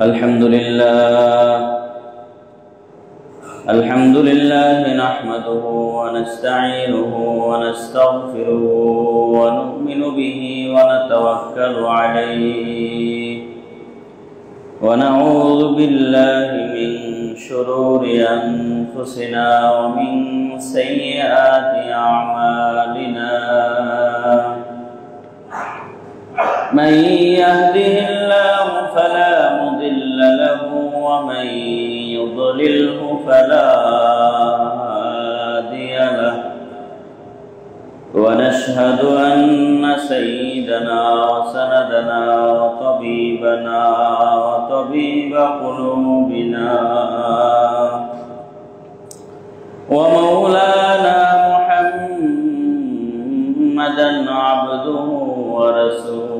الحمد لله نحمده ونستعينه ونستغفره ونؤمن به ونتوكل عليه ونعوذ بالله من شرور أنفسنا ومن سيئات أعمالنا من يهده الله فلا مضل له ومن يضلله فلا هادي له ونشهد أن سيدنا وسندنا وطبيبنا وطبيب قلوبنا ومولانا محمدا عبده ورسوله.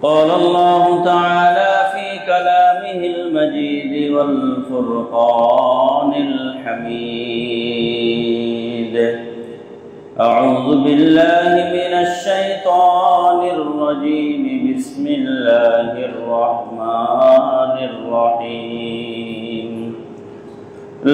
قال الله تعالى في كلامه المجيد والفرقان الحميد: أعوذ بالله من الشيطان الرجيم. بسم الله الرحمن الرحيم.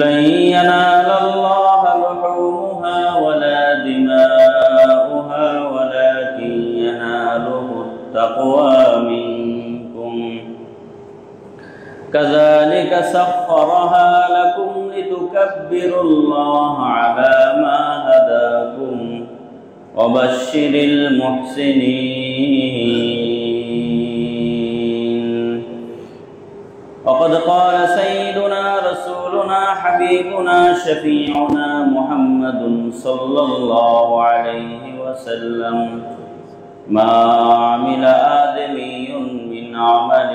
لن ينال الله لحومها ولا دماؤها ولكن يناله التقوى منكم. كذلك سخرها لكم لتكبروا الله على ما هداكم وبشر المحسنين. وقد قال سيدنا رسولنا حبيبنا شفيعنا محمد صلى الله عليه وسلم: ما عمل آدمي من عمل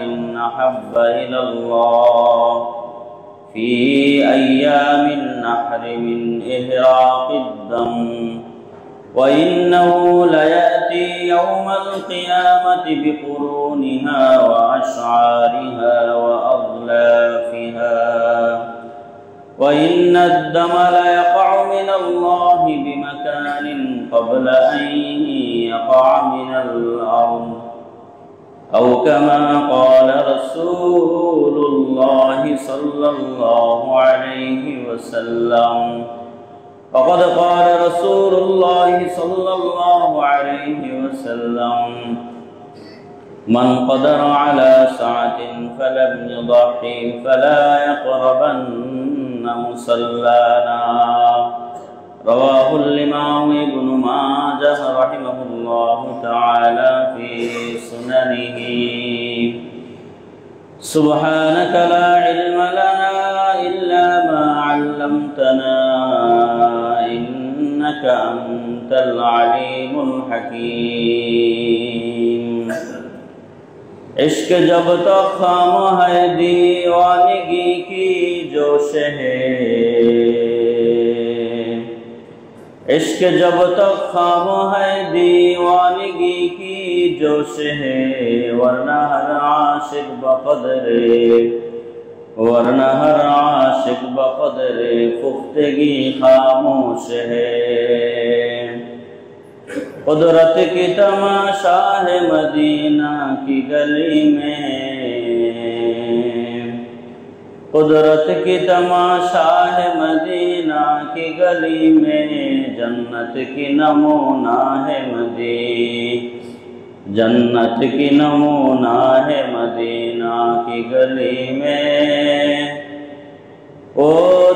أحب إلى الله في أيام النحر من إهراق الدم، وإنه ليأتي يوم القيامة بقرونها وأشعارها وأظلافها، وإن الدم ليقع من الله بمكان قبل أن يقع من الأرض، أو كما قال رسول الله صلى الله عليه وسلم. فقد قال رسول الله صلى الله عليه وسلم: من قدر على سعة فلم يضحي فلا يقربن مصلانا. رواه الإمام ابن ماجه رحمه الله تعالى في سننه. سبحانك لا علم لنا إلا ما علمتنا إنك أنت العليم الحكيم. इश्क जब तक खाम है दीवानगी की जोश है, इश्क जब तक खाम है दीवानगी की जोश है, वरना हर आशिक बक़दरे पुख्तगी खामोश है। कुदरत की तमाशा है मदीना की गली में, कुदरत की तमाशा है मदीना की गली में, जन्नत की नमूना है जन्नत की नमूना है मदीना की गली में। ओ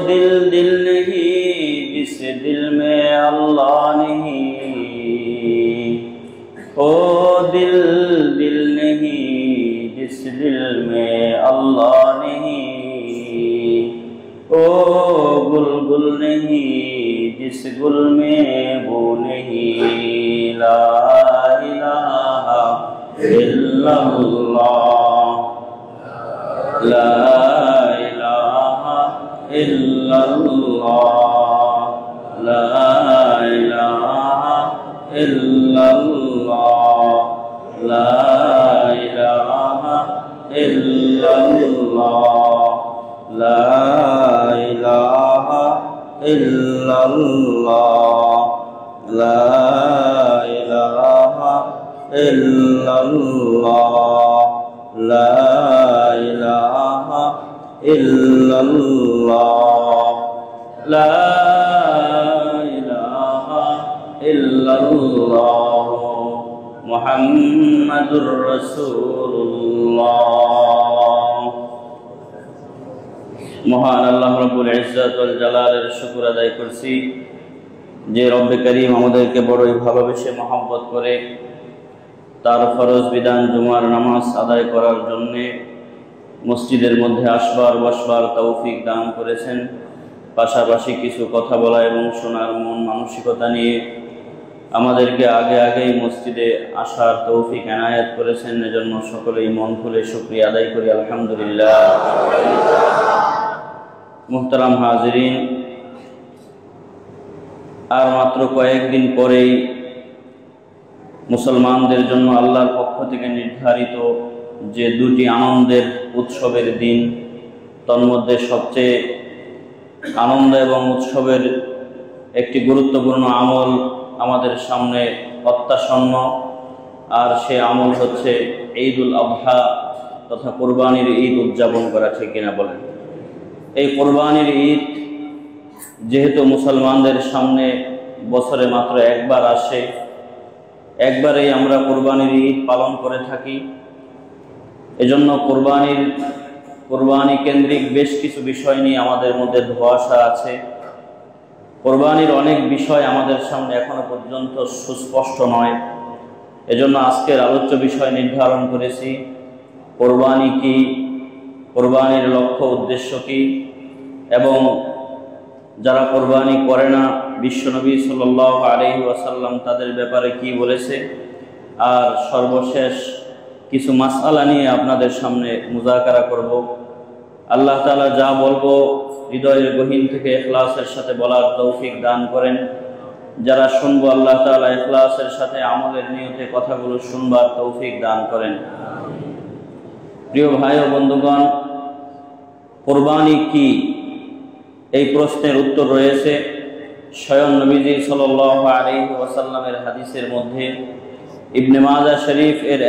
दिल दिल नहीं जिस दिल में अल्लाह नहीं, ओ दिल दिल नहीं जिस दिल में अल्लाह नहीं, ओ गुल गुल नहीं जिस गुल में वो नहीं। ला इलाहा इल्लल्लाह, ला इलाहा इल्लल्लाह, ला इलाहा इल्लल्लाह, ला इलाहा इल्लल्लाह, ला इलाहा इल्लल्लाह, ला इलाहा इल्लल्लाह। লা ইলাহা ইল্লাল্লাহ লা ইলাহা ইল্লাল্লাহ মুহাম্মাদুর রাসূলুল্লাহ। মহান আল্লাহ রাব্বুল ইজ্জত ওয়াল জালালের শুকর আদায় করছি যে রব্বে করিম আমাদেরকে বড়ই ভালোবেসে মহব্বত করে তার ফরজ বিধান জুমার নামাজ আদায় করার জন্য মসজিদের মধ্যে আসবার বসবার তৌফিক দান করেছেন। পাশাপাশি কিছু কথা বলা এবং শোনার মন মানসিকতা নিয়ে আমাদেরকে আগেই মসজিদে আসার তৌফিক এনায়েত করেছেন। এজন্য সকলেই মন খুলে শুকরিয়া আদায় করি, আলহামদুলিল্লাহ। মুহতারাম হাজিরিন, আর মাত্র কয়েকদিন পরেই মুসলমানদের জন্য আল্লাহর পক্ষ থেকে নির্ধারিত যে দুটি আনন্দের উৎসবের দিন, তন্মধ্যে সবচেয়ে আনন্দ এবং উৎসবের একটি গুরুত্বপূর্ণ আমল আমাদের সামনে অত্যাসন্ন, আর সে আমল হচ্ছে ঈদুল আযহা তথা কোরবানির ঈদ উদযাপন করা। ঠিক কিনা বলেন? এই কোরবানির ঈদ যেহেতু মুসলমানদের সামনে বছরে মাত্র একবার আসে, একবারেই আমরা কোরবানির ঈদ পালন করে থাকি। এজন্য কোরবানি কেন্দ্রিক বেশ কিছু বিষয় নিয়ে আমাদের মধ্যে ধোঁয়াশা আছে। কোরবানির অনেক বিষয় আমাদের সামনে এখনো পর্যন্ত সুস্পষ্ট নয়। এজন্য আজকের আলোচ্য বিষয় নির্ধারণ করেছি কোরবানি কি, কোরবানির লক্ষ্য উদ্দেশ্য কি, এবং যারা কোরবানি করে না বিশ্বনবী সাল্লাল্লাহু আলাইহি ওয়াসাল্লাম তাদের ব্যাপারে কি বলেছে, আর সর্বশেষ কিছু মাসআলা নিয়ে আপনাদের সামনে মুযাকারা করব। আল্লাহ তাআলা যা বলবো হৃদয়ের গহীন থেকে ইখলাসের সাথে বলার তৌফিক দান করেন। যারা শুনবো আল্লাহ তাআলা ইখলাসের সাথে আমলের নিয়তে কথাগুলো শুনবার তৌফিক দান করেন। প্রিয় ভাই ও বন্ধুগণ, কোরবানি কি, এই প্রশ্নের উত্তর রয়েছে স্বয়ং নবীজি সাল্লাল্লাহু আলাইহি ওয়াসাল্লামের হাদিসের মধ্যে। ইবনে মাজাহ শরীফ এর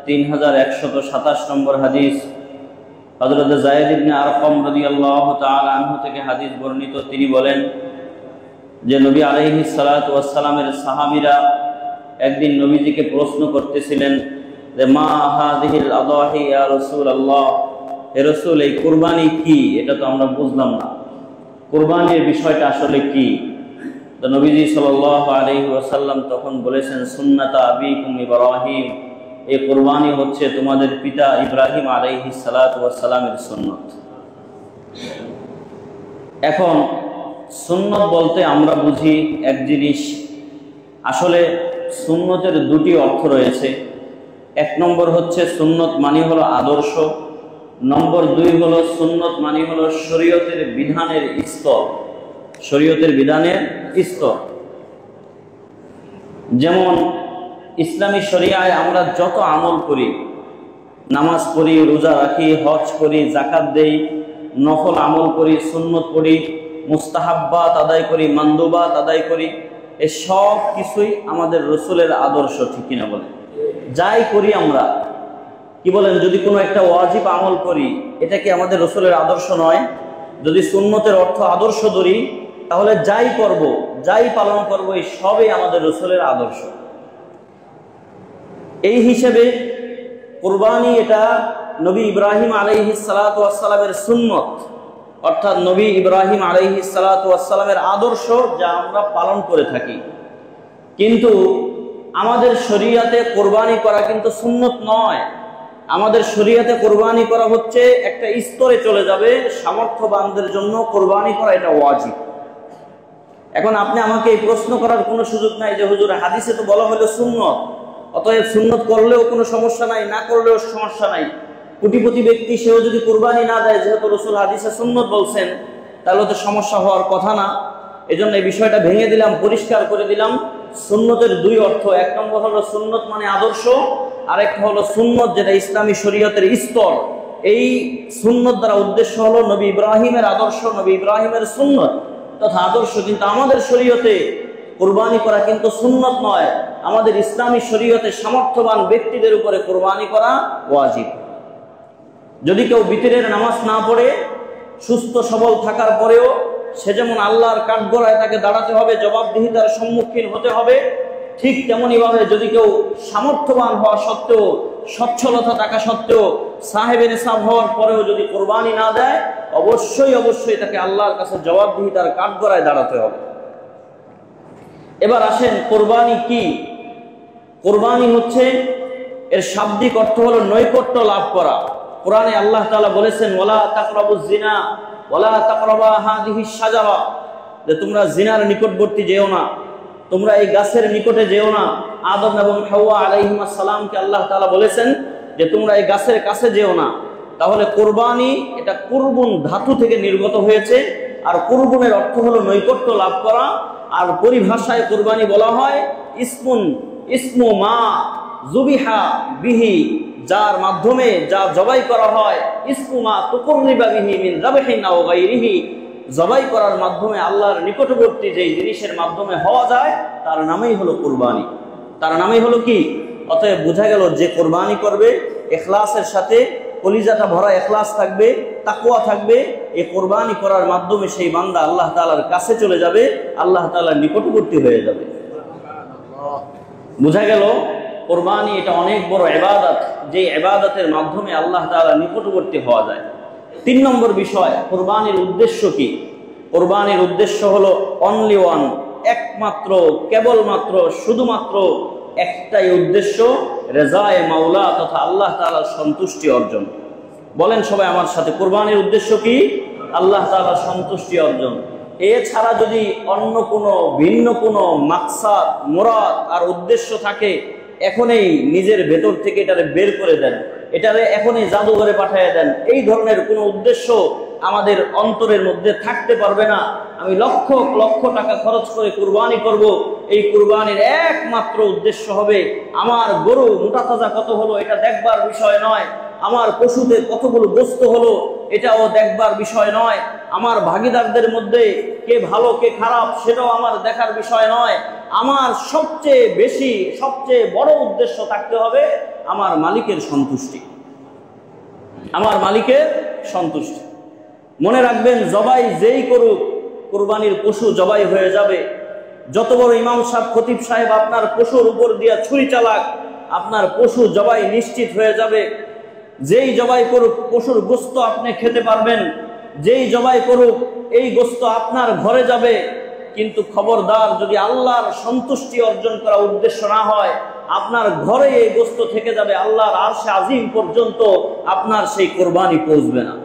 3127 নম্বর হাদিস, হযরত যায়েদ ইবনে আরকাম রাদিয়াল্লাহু তাআলা আনহু থেকে হাদিস বর্ণিত। তিনি বলেন যে নবী আলাইহিস সালাতু ওয়াস সালামের সাহাবীরা একদিন নবীজিকে প্রশ্ন করতেছিলেন যে মা হাযিহিল আযাহি ইয়া রাসূলুল্লাহ, হে রাসূল এই কুরবানি কি? এটা তো আমরা বুঝলাম না, কুরবানির বিষয়টা আসলে কি? তো নবীজি সাল্লাল্লাহু আলাইহি ওয়াসাল্লাম তখন বলেছেন সুন্নাতা আবিকুম ইব্রাহিম, এই কুরবানি হচ্ছে তোমাদের পিতা ইব্রাহিম আলাইহিস সালাতু ওয়াস সালামের সুন্নত। এখন সুন্নত বলতে আমরা বুঝি এক জিনিস, আসলে সুন্নতের দুটি অর্থ রয়েছে। এক নম্বর হচ্ছে সুন্নত মানে হলো আদর্শ, নম্বর দুই হলো সুন্নত মানে হলো শরীয়তের বিধানের স্তর, শরীয়তের বিধানের স্তর। যেমন ইসলামী শরিয়ায় আমরা যত আমল করি, নামাজ পড়ি, রোজা রাখি, হজ করি, যাকাত দেই, নফল আমল করি, সুন্নত পড়ি, মুস্তাহাব্বাত আদায় করি, মানদুবাত আদায় করি, এই সব কিছুই আমাদের রসুলের আদর্শ। ঠিক কিনা বলেন? যাই করি আমরা, কি বলেন, যদি কোনো একটা ওয়াজিব আমল করি, এটা কি আমাদের রসুলের আদর্শ নয়? যদি সুন্নতের অর্থ আদর্শ ধরি, তাহলে যাই করব, যাই পালন করব, এই সবই আমাদের রসুলের আদর্শ। এই হিসেবে কুরবানি এটা নবী ইব্রাহিম আলাইহিস সালাতু ওয়াস সালামের সুন্নত, অর্থাৎ নবী ইব্রাহিম আলাইহিস সালাতু ওয়াস সালামের আদর্শ, যা আমরা পালন করে থাকি। কিন্তু আমাদের শরীয়তে কোরবানি করা কিন্তু সুন্নত নয়। আমাদের শরীয়তে কোরবানি করা হচ্ছে একটা স্তরে চলে যাবে, সামর্থ্যবানদের জন্য কোরবানি করা এটা ওয়াজিব। এখন আপনি আমাকে এই প্রশ্ন করার কোনো সুযোগ নাই যে হুজুর হাদিসে তো বলা হলো সুন্নত, অতএব সুন্নত করলেও কোনো সমস্যা নাই, না করলেও সমস্যা নাই। কোটিপতি ব্যক্তি সেও যদি কোরবানি না দেয়, যেহেতু রাসূল হাদিসে সুন্নত বলছেন, তাহলে তো সমস্যা হওয়ার কথা না। এজন্য এই বিষয়টা ভেঙে দিলাম, পরিষ্কার করে দিলাম। সুন্নতের দুই অর্থ, এক নম্বর হলো সুন্নত মানে আদর্শ, আরেকটা হলো সুন্নত যেটা ইসলামী শরীয়তের স্তর। এই সুন্নত দ্বারা উদ্দেশ্য হলো নবী ইব্রাহিমের আদর্শ, নবী ইব্রাহিমের সুন্নত তথা আদর্শ। কিন্তু আমাদের শরীয়তে কোরবানি করা কিন্তু সুন্নত নয়, আমাদের ইসলামী শরীয়তে সামর্থ্যবান ব্যক্তিদের উপরে কোরবানি করা ওয়াজিব। যদি কেউ বিতরের নামাজ না পড়ে সুস্থ সবল থাকার পরেও সে যেমন আল্লাহর কাঠগড়ায় তাকে দাঁড়াতে হবে, জবাবদিহিতার সম্মুখীন হতে হবে, ঠিক তেমনিভাবে যদি কেউ সামর্থ্যবান হওয়া সত্ত্বেও, সচ্ছলতা থাকা সত্ত্বেও, সাহেবে নেশাব হওয়ার পরেও যদি কোরবানি না দেয়, অবশ্যই অবশ্যই তাকে আল্লাহর কাছে জবাবদিহিতার কাঠগড়ায় দাঁড়াতে হবে। এবার আসেন, কোরবানি কি? কোরবানি হচ্ছে, এর শাব্দিক অর্থ হলো নৈকট্য লাভ করা। কোরআনে আল্লাহ তাআলা বলেছেন, ওয়ালা তাকরাবুজ জিনা ওয়ালা তাকরাবা হাযিহিশ শাজারা, যে তোমরা জিনার নিকটবর্তী যেও না, তোমরা এই গাছের নিকটে যেও না। আদম এবং হাওয়া আলাইহিস সালামকে আল্লাহ তাআলা বলেছেন যে তোমরা এই গাছের কাছে যেও না। তাহলে কোরবানি এটা কুরবুন ধাতু থেকে নির্গত হয়েছে, আর কুরবুনের অর্থ হলো নৈকট্য লাভ করা। আর পরিভাষায় কোরবানি বলা হয় ইসমু মা যুবিহা বিহি, যার মাধ্যমে যা জবাই করা হয়, ইসমু মা তুকুররিবা বিহি মিন যাবহিন আও গায়রিহি, জবাই করার মাধ্যমে আল্লাহর নিকটবর্তী যেই জিনিসের মাধ্যমে হওয়া যায় তার নামেই হলো কোরবানি, তার নামেই হলো কি? অতএব বোঝা গেল যে কোরবানি করবে ইখলাসের সাথে, কলিজাটা ভরা ইখলাস থাকবে, তাকওয়া থাকবে, এই কোরবানি করার মাধ্যমে সেই বান্দা আল্লাহ তাআলার কাছে চলে যাবে, আল্লাহ তাআলার নিকটবর্তী হয়ে যাবে। বোঝা গেল কোরবানি এটা অনেক বড় ইবাদত, যে ইবাদতের মাধ্যমে আল্লাহ তাআলার নিকটবর্তী হওয়া যায়। 3 নম্বর বিষয়, কোরবানির উদ্দেশ্য কি? কোরবানির উদ্দেশ্য হলো অনলি ওয়ান, একমাত্র, কেবলমাত্র, শুধুমাত্র একটাই উদ্দেশ্য, রেজায়ে মাওলা তথা আল্লাহ তাআলার সন্তুষ্টি অর্জন। বলেন সবাই আমার সাথে, কোরবানির উদ্দেশ্য কি? আল্লাহ তাআলার সন্তুষ্টি অর্জন। এছাড়া যদি অন্য কোনো ভিন্ন কোনো মাকসাদ, মুরাদ আর উদ্দেশ্য থাকে, এখনই নিজের ভেতর থেকে এটারে বের করে দেন, এটারে এখনই জাদুঘরে পাঠিয়ে দেন। এই ধরনের কোনো উদ্দেশ্য আমাদের অন্তরের মধ্যে থাকতে পারবে না। আমি লক্ষ লক্ষ টাকা খরচ করে কুরবানি করব, এই কুরবানির একমাত্র উদ্দেশ্য হবে আমার গরু মোটা তাজা কত হলো এটা দেখবার বিষয় নয়, আমার পশুদের কতগুলো গোস্ত হলো এটাও দেখবার বিষয় নয়, আমার ভাগীদারদের মধ্যে কে ভালো কে খারাপ সেটাও আমার দেখার বিষয় নয়। আমার সবচেয়ে বেশি, সবচেয়ে বড় উদ্দেশ্য থাকতে হবে আমার মালিকের সন্তুষ্টি, আমার মালিকের সন্তুষ্টি। মনে রাখবেন, জবাই যেই করুক, কুরবানির পশু জবাই হয়ে যাবে। যত বড় ইমাম সাহেব, খতিব সাহেব আপনার পশুর উপর দিয়া ছুরি চালাক, আপনার পশু জবাই নিশ্চিত হয়ে যাবে। যেই জবাই করুক পশুর গোস্ত আপনি খেতে পারবেন, যেই জবাই করুক এই গোস্ত আপনার ঘরে যাবে। কিন্তু খবরদার, যদি আল্লাহর সন্তুষ্টি অর্জন করা উদ্দেশ্য না হয়, আপনার ঘরে এই গোস্ত থেকে যাবে, আল্লাহর আরশে আজিম পর্যন্ত আপনার সেই কোরবানি পৌঁছবে না,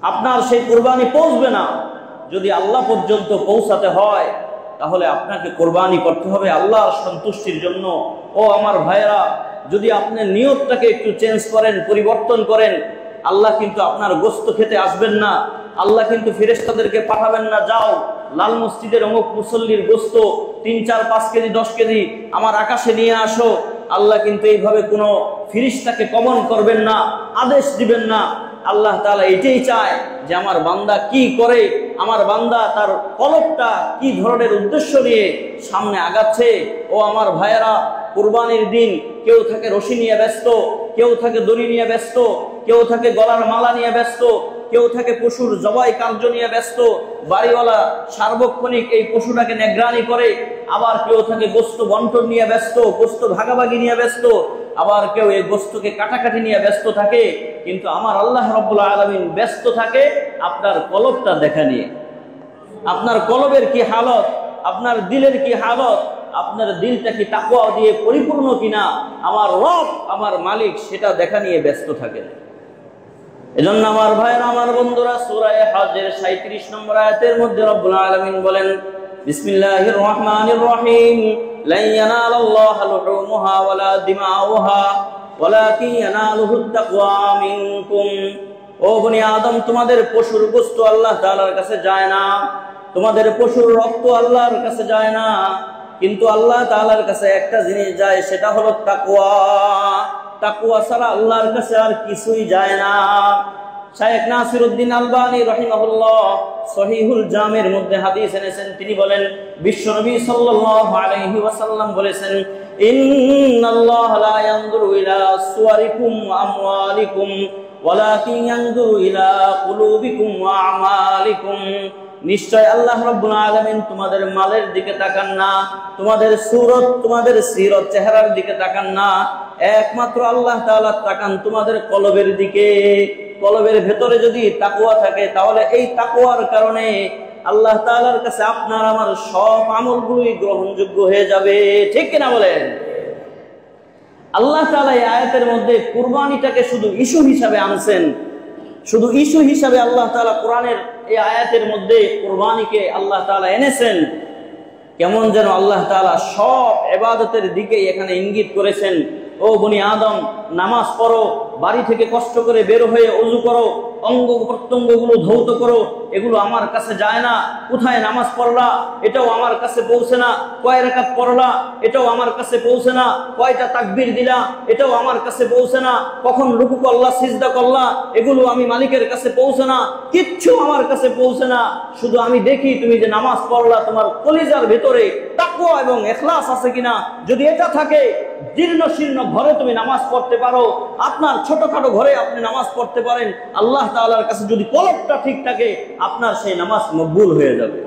আপনার সেই কোরবানি পৌঁছবে না। যদি আল্লাহ পর্যন্ত পৌঁছাতে হয় তাহলে আপনাকে কোরবানি করতে হবে আল্লাহর সন্তুষ্টির জন্য। ও আমার ভাইয়েরা, যদি আপনি নিয়তটাকে একটু চেঞ্জ করেন, পরিবর্তন করেন, আল্লাহ কিন্তু আপনার গোস্ত খেতে আসবেন না। আল্লাহ কিন্তু ফেরেশতাদেরকে পাঠাবেন না, যাও লাল মসজিদের অমুক মুসল্লির গোস্ত 3, 4, 5 কেজি 10 কেজি আমার আকাশে নিয়ে আসো। আল্লাহ কিন্তু এইভাবে কোনো ফেরেশতাকে কমন করবেন না, আদেশ দিবেন না। আল্লাহ তাআলা এটাই চায় যে আমার বান্দা কি করে, আমার বান্দা তার কলবটা কি ধরনের উদ্দেশ্য নিয়ে সামনে আগাচ্ছে। ও আমার ভাইয়েরা, কুরবানির দিন কেউ থাকে রশি নিয়ে ব্যস্ত, কেউ থাকে দড়ি নিয়ে ব্যস্ত, কেউ থাকে গলার মালা নিয়ে ব্যস্ত, কেউ থাকে পশুর জবাই কার্য নিয়ে ব্যস্ত, বাড়িওয়ালা সার্বক্ষণিক এই পশুটাকে নিগরানি করে, আবার কেউ থাকে গোস্ত বন্টন নিয়ে ব্যস্ত, গোস্ত ভাগাভাগি নিয়ে ব্যস্ত, আবার কেউ এই গোস্তকে কাটাকাটি নিয়ে ব্যস্ত থাকে। কিন্তু আমার আল্লাহ রাব্বুল আলামিন ব্যস্ত থাকে আপনার কলবটা দেখা নিয়ে। আপনার কলবের কি হালত, আপনার দিলের কি হালত, আপনার দিলটা কি তাকওয়া দিয়ে পরিপূর্ণ কিনা, আমার রব, আমার মালিক সেটা দেখা নিয়ে ব্যস্ত থাকেন। এজন্য আমার ভাইরা, আমার বন্ধুরা, সূরা হজের 37 নম্বর আয়াতের মধ্যে রব্বুল আলামিন বলেন, বিসমিল্লাহির রহমানির রহিম, লা ইয়ানালাল্লাহু লুহুমুহা ওয়ালা দিমাউহা ওয়ালাকিন ইয়ানালুহুত তাকওয়া মিনকুম। ও বনি আদম, তোমাদের পশুর গোশত আল্লাহ তাআলার কাছে যায় না, তোমাদের পশুর রক্ত আল্লাহর কাছে যায় না, কিন্তু আল্লাহ তাআলার কাছে একটা জিনিস যায়, সেটা হলো তাকওয়া। তাকওয়া ছাড়া আল্লাহর কাছে আর কিছুই যায় না। শাইখ নাসিরউদ্দিন আলবানী রাহিমাহুল্লাহ সহিহুল জামের মধ্যে হাদিস এনেছেন। তিনি বলেন, বিশ্বনবী সাল্লাল্লাহু আলাইহি ওয়াসাল্লাম বলেছেন, ইন্নাল্লাহা লা ইয়ানজুরু ইলা সুওয়ারিকুম ওয়া আমওয়ালিকুম ওয়ালাকিন ইয়ানজুরু ইলা কুলুবিকুম ওয়া আমালিকুম। নিশ্চয় আল্লাহ রাব্বুল আলামিন তোমাদের মালের দিকে তাকান না, তোমাদের সূরত, তোমাদের সিরত, চেহারার দিকে তাকান না, একমাত্র আল্লাহ তাআলা তাকান তোমাদের কলবের দিকে। কলবের ভেতরে যদি তাকওয়া থাকে, তাহলে এই তাকওয়ার কারণে আল্লাহ তাআলার কাছে আপনার আমার সব আমলগুলোই গ্রহণযোগ্য হয়ে যাবে। ঠিক কিনা বলেন? আল্লাহ তাআলা এই আয়াতের মধ্যে কুরবানিটাকে শুধু ইস্যু হিসাবে আনছেন, শুধু ইস্যু হিসাবে আল্লাহ তাআলা কোরআনের এই আয়াতের মধ্যে কুরবানিকে আল্লাহ তাআলা এনেছেন। কেমন যেন আল্লাহ তাআলা সব ইবাদতের দিকে এখানে ইঙ্গিত করেছেন। ও বনি আদম, নামাজ পড়ো, বাড়ি থেকে কষ্ট করে বের হয়ে ওযু করো, অঙ্গ প্রত্যঙ্গগুলো ধৌত করো, এগুলো আমার কাছে যায় না। কোথায় নামাজ পড়লা এটাও আমার কাছে পৌঁছে না, কয় রাকাত পড়লা এটাও আমার কাছে পৌঁছে না, কয়টা তাকবীর দিলা এটাও আমার কাছে পৌঁছে না, কখন রুকু করলা সিজদা করলা এগুলো আমি মালিকের কাছে পৌঁছে না, কিচ্ছু আমার কাছে পৌঁছে না। শুধু আমি দেখি তুমি যে নামাজ পড়লা, তোমার কলিজার ভেতরে তাকওয়া এবং ইখলাস আছে কিনা। যদি এটা থাকে, জীর্ণ শীর্ণ ঘরে তুমি নামাজ পড়তে পারো, আপনার ছোটখাটো ঘরে আপনি নামাজ পড়তে পারেন, আল্লাহ তাআলার কাছে যদি কলবটা ঠিক থাকে, আপনার সেই নামাজ মকবুল হয়ে যাবে।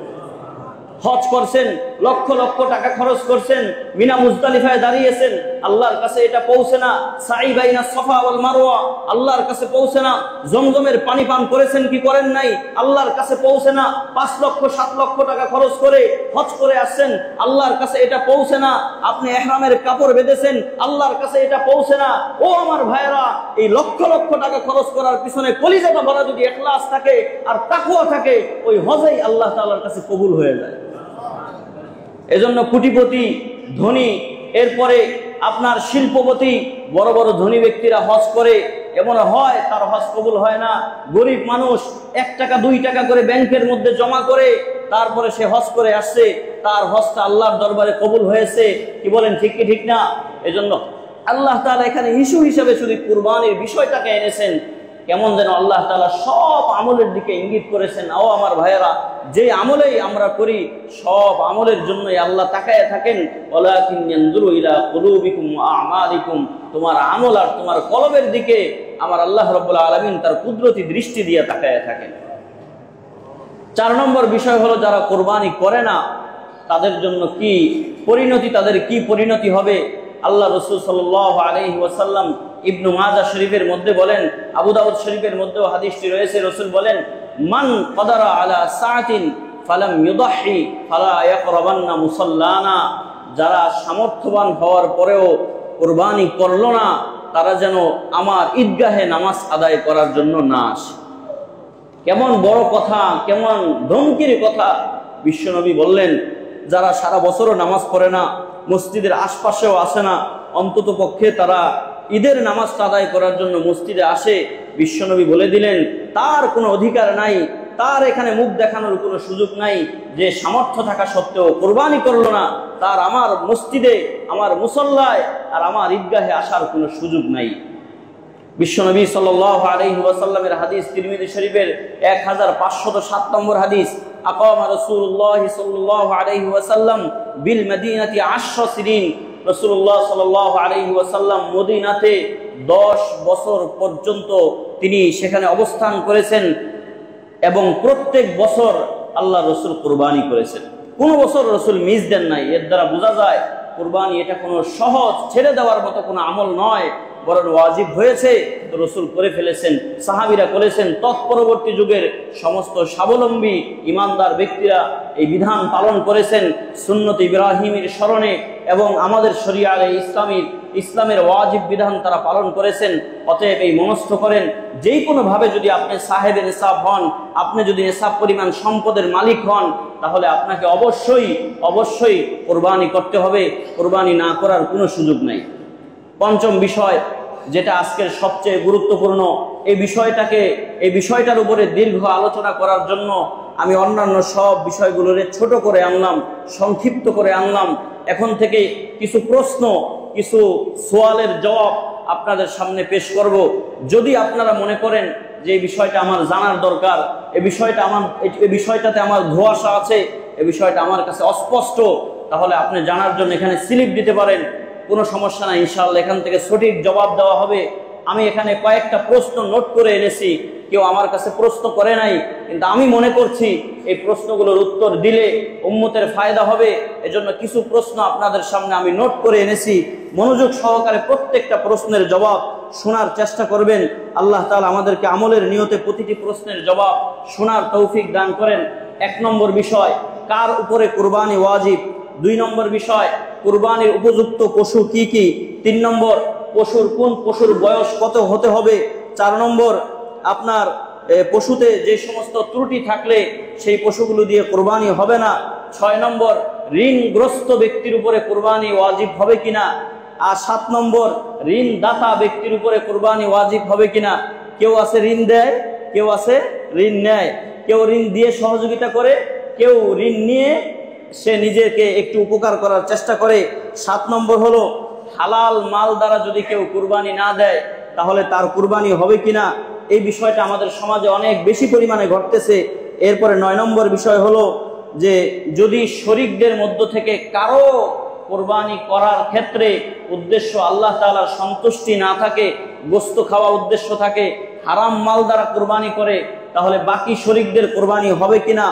হজ করছেন, লক্ষ লক্ষ টাকা খরচ করছেন, মিনা মুজদালিফায় দাঁড়িয়েছেন, আল্লাহর কাছে এটা পৌঁছে না। সাই বাইনা সাফা ওয়াল মারওয়া, আল্লাহর কাছে পৌঁছে না। জমজমের পানি পান করেছেন কি করেন নাই, আল্লাহর কাছে পৌঁছে না। 5 লক্ষ 7 লক্ষ টাকা খরচ করে হজ করে আসছেন, আল্লাহর কাছে এটা পৌঁছে না। আপনি ইহরামের কাপড় বেঁধেছেন, আল্লাহর কাছে এটা পৌঁছে না। ও আমার ভাইয়েরা, এই লক্ষ লক্ষ টাকা খরচ করার পিছনে কলিজাটা ভরা যদি ইখলাস থাকে আর তাকওয়া থাকে, ওই হজই আল্লাহ তাআলার কাছে কবুল হয়ে যায়। এজন্য কোটিপতি, ধনী, এরপরে আপনার শিল্পপতি, বড় বড় ধনী ব্যক্তিরা হজ করে, এমন হয় তার হজ কবুল হয় না। গরিব মানুষ 1 টাকা 2 টাকা করে ব্যাংকের মধ্যে জমা করে তারপরে সে হজ করে আসছে, তার হজটা আল্লাহর দরবারে কবুল হয়েছে। কি বলেন, ঠিক কি ঠিক না? এজন্য আল্লাহ তাআলা এখানে ইস্যু হিসেবে শুধু কুরবানির বিষয়টাকে এনেছেন। কেমন যেন আল্লাহ তাআলা সব আমলের দিকে ইঙ্গিত করেছেন। ও আমার ভাইয়েরা, যে আমলেই আমরা করি সব আমলের জন্যই আল্লাহ তাকায় থাকেন। ওয়ালাকিন ইয়ানজুরু ইলা কুলুবিকুম ওয়া আমালিকুম, তোমার আমল আর তোমার কলবের দিকে আমার আল্লাহ রাব্বুল আলামিন তার কুদরতি দৃষ্টি দিয়ে তাকায় থাকেন। 4 নম্বর বিষয় হলো, যারা কুরবানি করে না তাদের জন্য কি পরিণতি, তাদের কি পরিণতি হবে। আল্লাহ রাসূল সাল্লাল্লাহু আলাইহি ওয়াসাল্লাম ইবনু মাজাহ শরীফের মধ্যে বলেন, আবু দাউদ শরীফের মধ্যেও হাদিসটি রয়েছে। রাসূল বলেন, মান কদারা আলা সাআতিন ফালাম ইউদাহি ফালা ইয়াকরাবান্না মুসাল্লানা, যারা সামর্থ্যবান হওয়ার পরেও কুরবানি করল না, তারা যেন আমার ঈদগাহে নামাজ আদায় করার জন্য না আসে। কেমন বড় কথা, কেমন ধমকির কথা। বিশ্বনবী বললেন, যারা সারা বছরও নামাজ পড়ে না, মসজিদের আশপাশেও আসে না, অন্তত পক্ষে তারা ঈদের নামাজটা আদায় করার জন্য মসজিদে আসে, বিশ্বনবী বলে দিলেন তার কোনো অধিকার নাই, তার এখানে মুখ দেখানোর কোনো সুযোগ নাই। যে সামর্থ্য থাকা সত্ত্বেও কুরবানি করলো না, তার আমার মসজিদে, আমার মুসল্লায় আর আমার ঈদগাহে আসার কোনো সুযোগ নাই। বিশ্বনবী সাল্লাল্লাহু আলাইহি ওয়াসাল্লামের হাদিস, তিরমিজি শরীফের 1507 নম্বর হাদিস, আকামা রাসূলুল্লাহ সাল্লাল্লাহু আলাইহি ওয়াসাল্লাম বিল মদিনাতি 10 সিনিন, রাসূলুল্লাহ সাল্লাল্লাহু আলাইহি ওয়াসাল্লাম মদিনাতে 10 বছর পর্যন্ত তিনি সেখানে অবস্থান করেছেন এবং প্রত্যেক বছর আল্লাহ রাসূল কুরবানি করেছেন। কোনো বছর রাসূল মিস দেন নাই। এর দ্বারা বোঝা যায় কুরবানি এটা কোনো সহজ ছেড়ে দেওয়ার মতো কোনো আমল নয়, বরং ওয়াজিব হয়েছে তো রাসূল করে ফেলেছেন, সাহাবীরা করেছেন। তৎপরবর্তী যুগের সমস্ত স্বাবলম্বী ইমানদার ব্যক্তিরা এই বিধান পালন করেছেন সুন্নত ইব্রাহিমের স্মরণে, এবং আমাদের শরিয়ায়ে ইসলামের ওয়াজিব বিধান তারা পালন করেছেন। অতএব এই মনস্থ করেন, যেই কোনোভাবে যদি আপনি সাহেবের নিসাব হন, আপনি যদি নিসাব পরিমাণ সম্পদের মালিক হন, তাহলে আপনাকে অবশ্যই কুরবানি করতে হবে। কুরবানি না করার কোনো সুযোগ নেই। 5ম বিষয়, যেটা আজকের সবচেয়ে গুরুত্বপূর্ণ, এই বিষয়টার উপরে দীর্ঘ আলোচনা করার জন্য আমি অন্যান্য সব বিষয়গুলোরে ছোট করে আনলাম, সংক্ষিপ্ত করে আনলাম। এখন থেকে কিছু প্রশ্ন, কিছু সওয়ালের জবাব আপনাদের সামনে পেশ করব। যদি আপনারা মনে করেন যে এই বিষয়টা আমার জানার দরকার, এই বিষয়টাতে আমার ধোঁয়াশা আছে, এই বিষয়টা আমার কাছে অস্পষ্ট, তাহলে আপনি জানার জন্য এখানে স্লিপ দিতে পারেন, কোনো সমস্যা নাই, ইনশাআল্লাহ এখান থেকে সঠিক জবাব দেওয়া হবে। আমি এখানে কয়েকটা প্রশ্ন নোট করে এনেছি, কেউ আমার কাছে প্রশ্ন করে নাই, কিন্তু আমি মনে করছি এই প্রশ্নগুলোর উত্তর দিলে উম্মতের ফায়দা হবে, এজন্য কিছু প্রশ্ন আপনাদের সামনে আমি নোট করে এনেছি। মনোযোগ সহকারে প্রত্যেকটা প্রশ্নের জবাব শোনার চেষ্টা করবেন। আল্লাহ তাআলা আমাদেরকে আমলের নিয়তে প্রতিটি প্রশ্নের জবাব শোনার তৌফিক দান করেন। 1 নম্বর বিষয়, কার উপরে কুরবানি ওয়াজিব। 2 নম্বর বিষয়, কুরবানির উপযুক্ত পশু কি কি। 3 নম্বর, কোন পশুর বয়স কত হতে হবে। 4 নম্বর, আপনার পশুতে যে সমস্ত ত্রুটি থাকলে সেই পশুগুলো দিয়ে কুরবানি হবে না। 6 নম্বর, ঋণগ্রস্ত ব্যক্তির উপরে কুরবানি ওয়াজিব হবে কিনা। আর 7 নম্বর, ঋণদাতা ব্যক্তির উপরে কুরবানি ওয়াজিব হবে কিনা। কেউ আছে ঋণ দেয়, কেউ আছে ঋণ নেয়, কেউ ঋণ দিয়ে সহযোগিতা করে, কেউ ঋণ নিয়ে সে নিজেকে একটু উপকার করার চেষ্টা করে। 7 নম্বর হলো হালাল মাল দ্বারা যদি কেউ কুরবানি না দেয় তাহলে তার কুরবানি হবে কিনা। এই বিষয়টা আমাদের সমাজে অনেক বেশি পরিমাণে ঘটতেছে। এরপরে 9 নম্বর বিষয় হলো যে যদি শরীকদের মধ্য থেকে কারো কুরবানি করার ক্ষেত্রে উদ্দেশ্য আল্লাহ তাআলার সন্তুষ্টি না থাকে, গোশত খাওয়া উদ্দেশ্য থাকে, হারাম মাল দ্বারা কুরবানি করে, তাহলে বাকি শরীকদের কুরবানি হবে কিনা।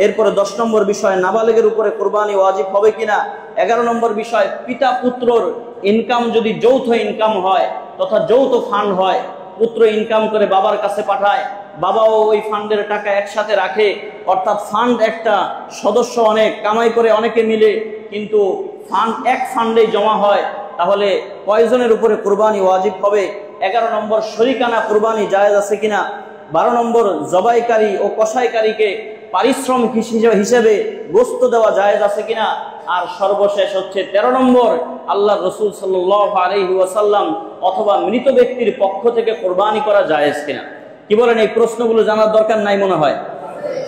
এরপরে 10 নম্বর বিষয়, নাবালেগের উপরে কুরবানি ওয়াজিব হবে কিনা। 11 নম্বর বিষয়, পিতা পুত্রর ইনকাম যদি যৌথ ইনকাম হয় তথা যৌথ ফান্ড হয়, পুত্র ইনকাম করে বাবার কাছে পাঠায়, বাবাও ওই ফান্ডের টাকা একসাথে রাখে, অর্থাৎ ফান্ড একটা, সদস্য অনেক, কামাই করে অনেকে মিলে, কিন্তু ফান্ড এক ফান্ডেই জমা হয়, তাহলে কয়জনের উপরে কুরবানি ওয়াজিব হবে। 11 নম্বর, শরিকানা কুরবানি জায়েজ আছে কিনা। 12 নম্বর, জবাইকারী ও কসাইকারীকে পারিশ্রমিক হিসেবে গোশত দেওয়া জায়েজ আছে কিনা। আর সর্বশেষ হচ্ছে 13 নম্বর, আল্লাহ রসুল সাল্লাল্লাহু আলাইহি ওয়াসাল্লাম অথবা মৃত ব্যক্তির পক্ষ থেকে কুরবানি করা জায়েজ কিনা। কি বলেন, এই প্রশ্নগুলো জানার দরকার নাই মনে হয়।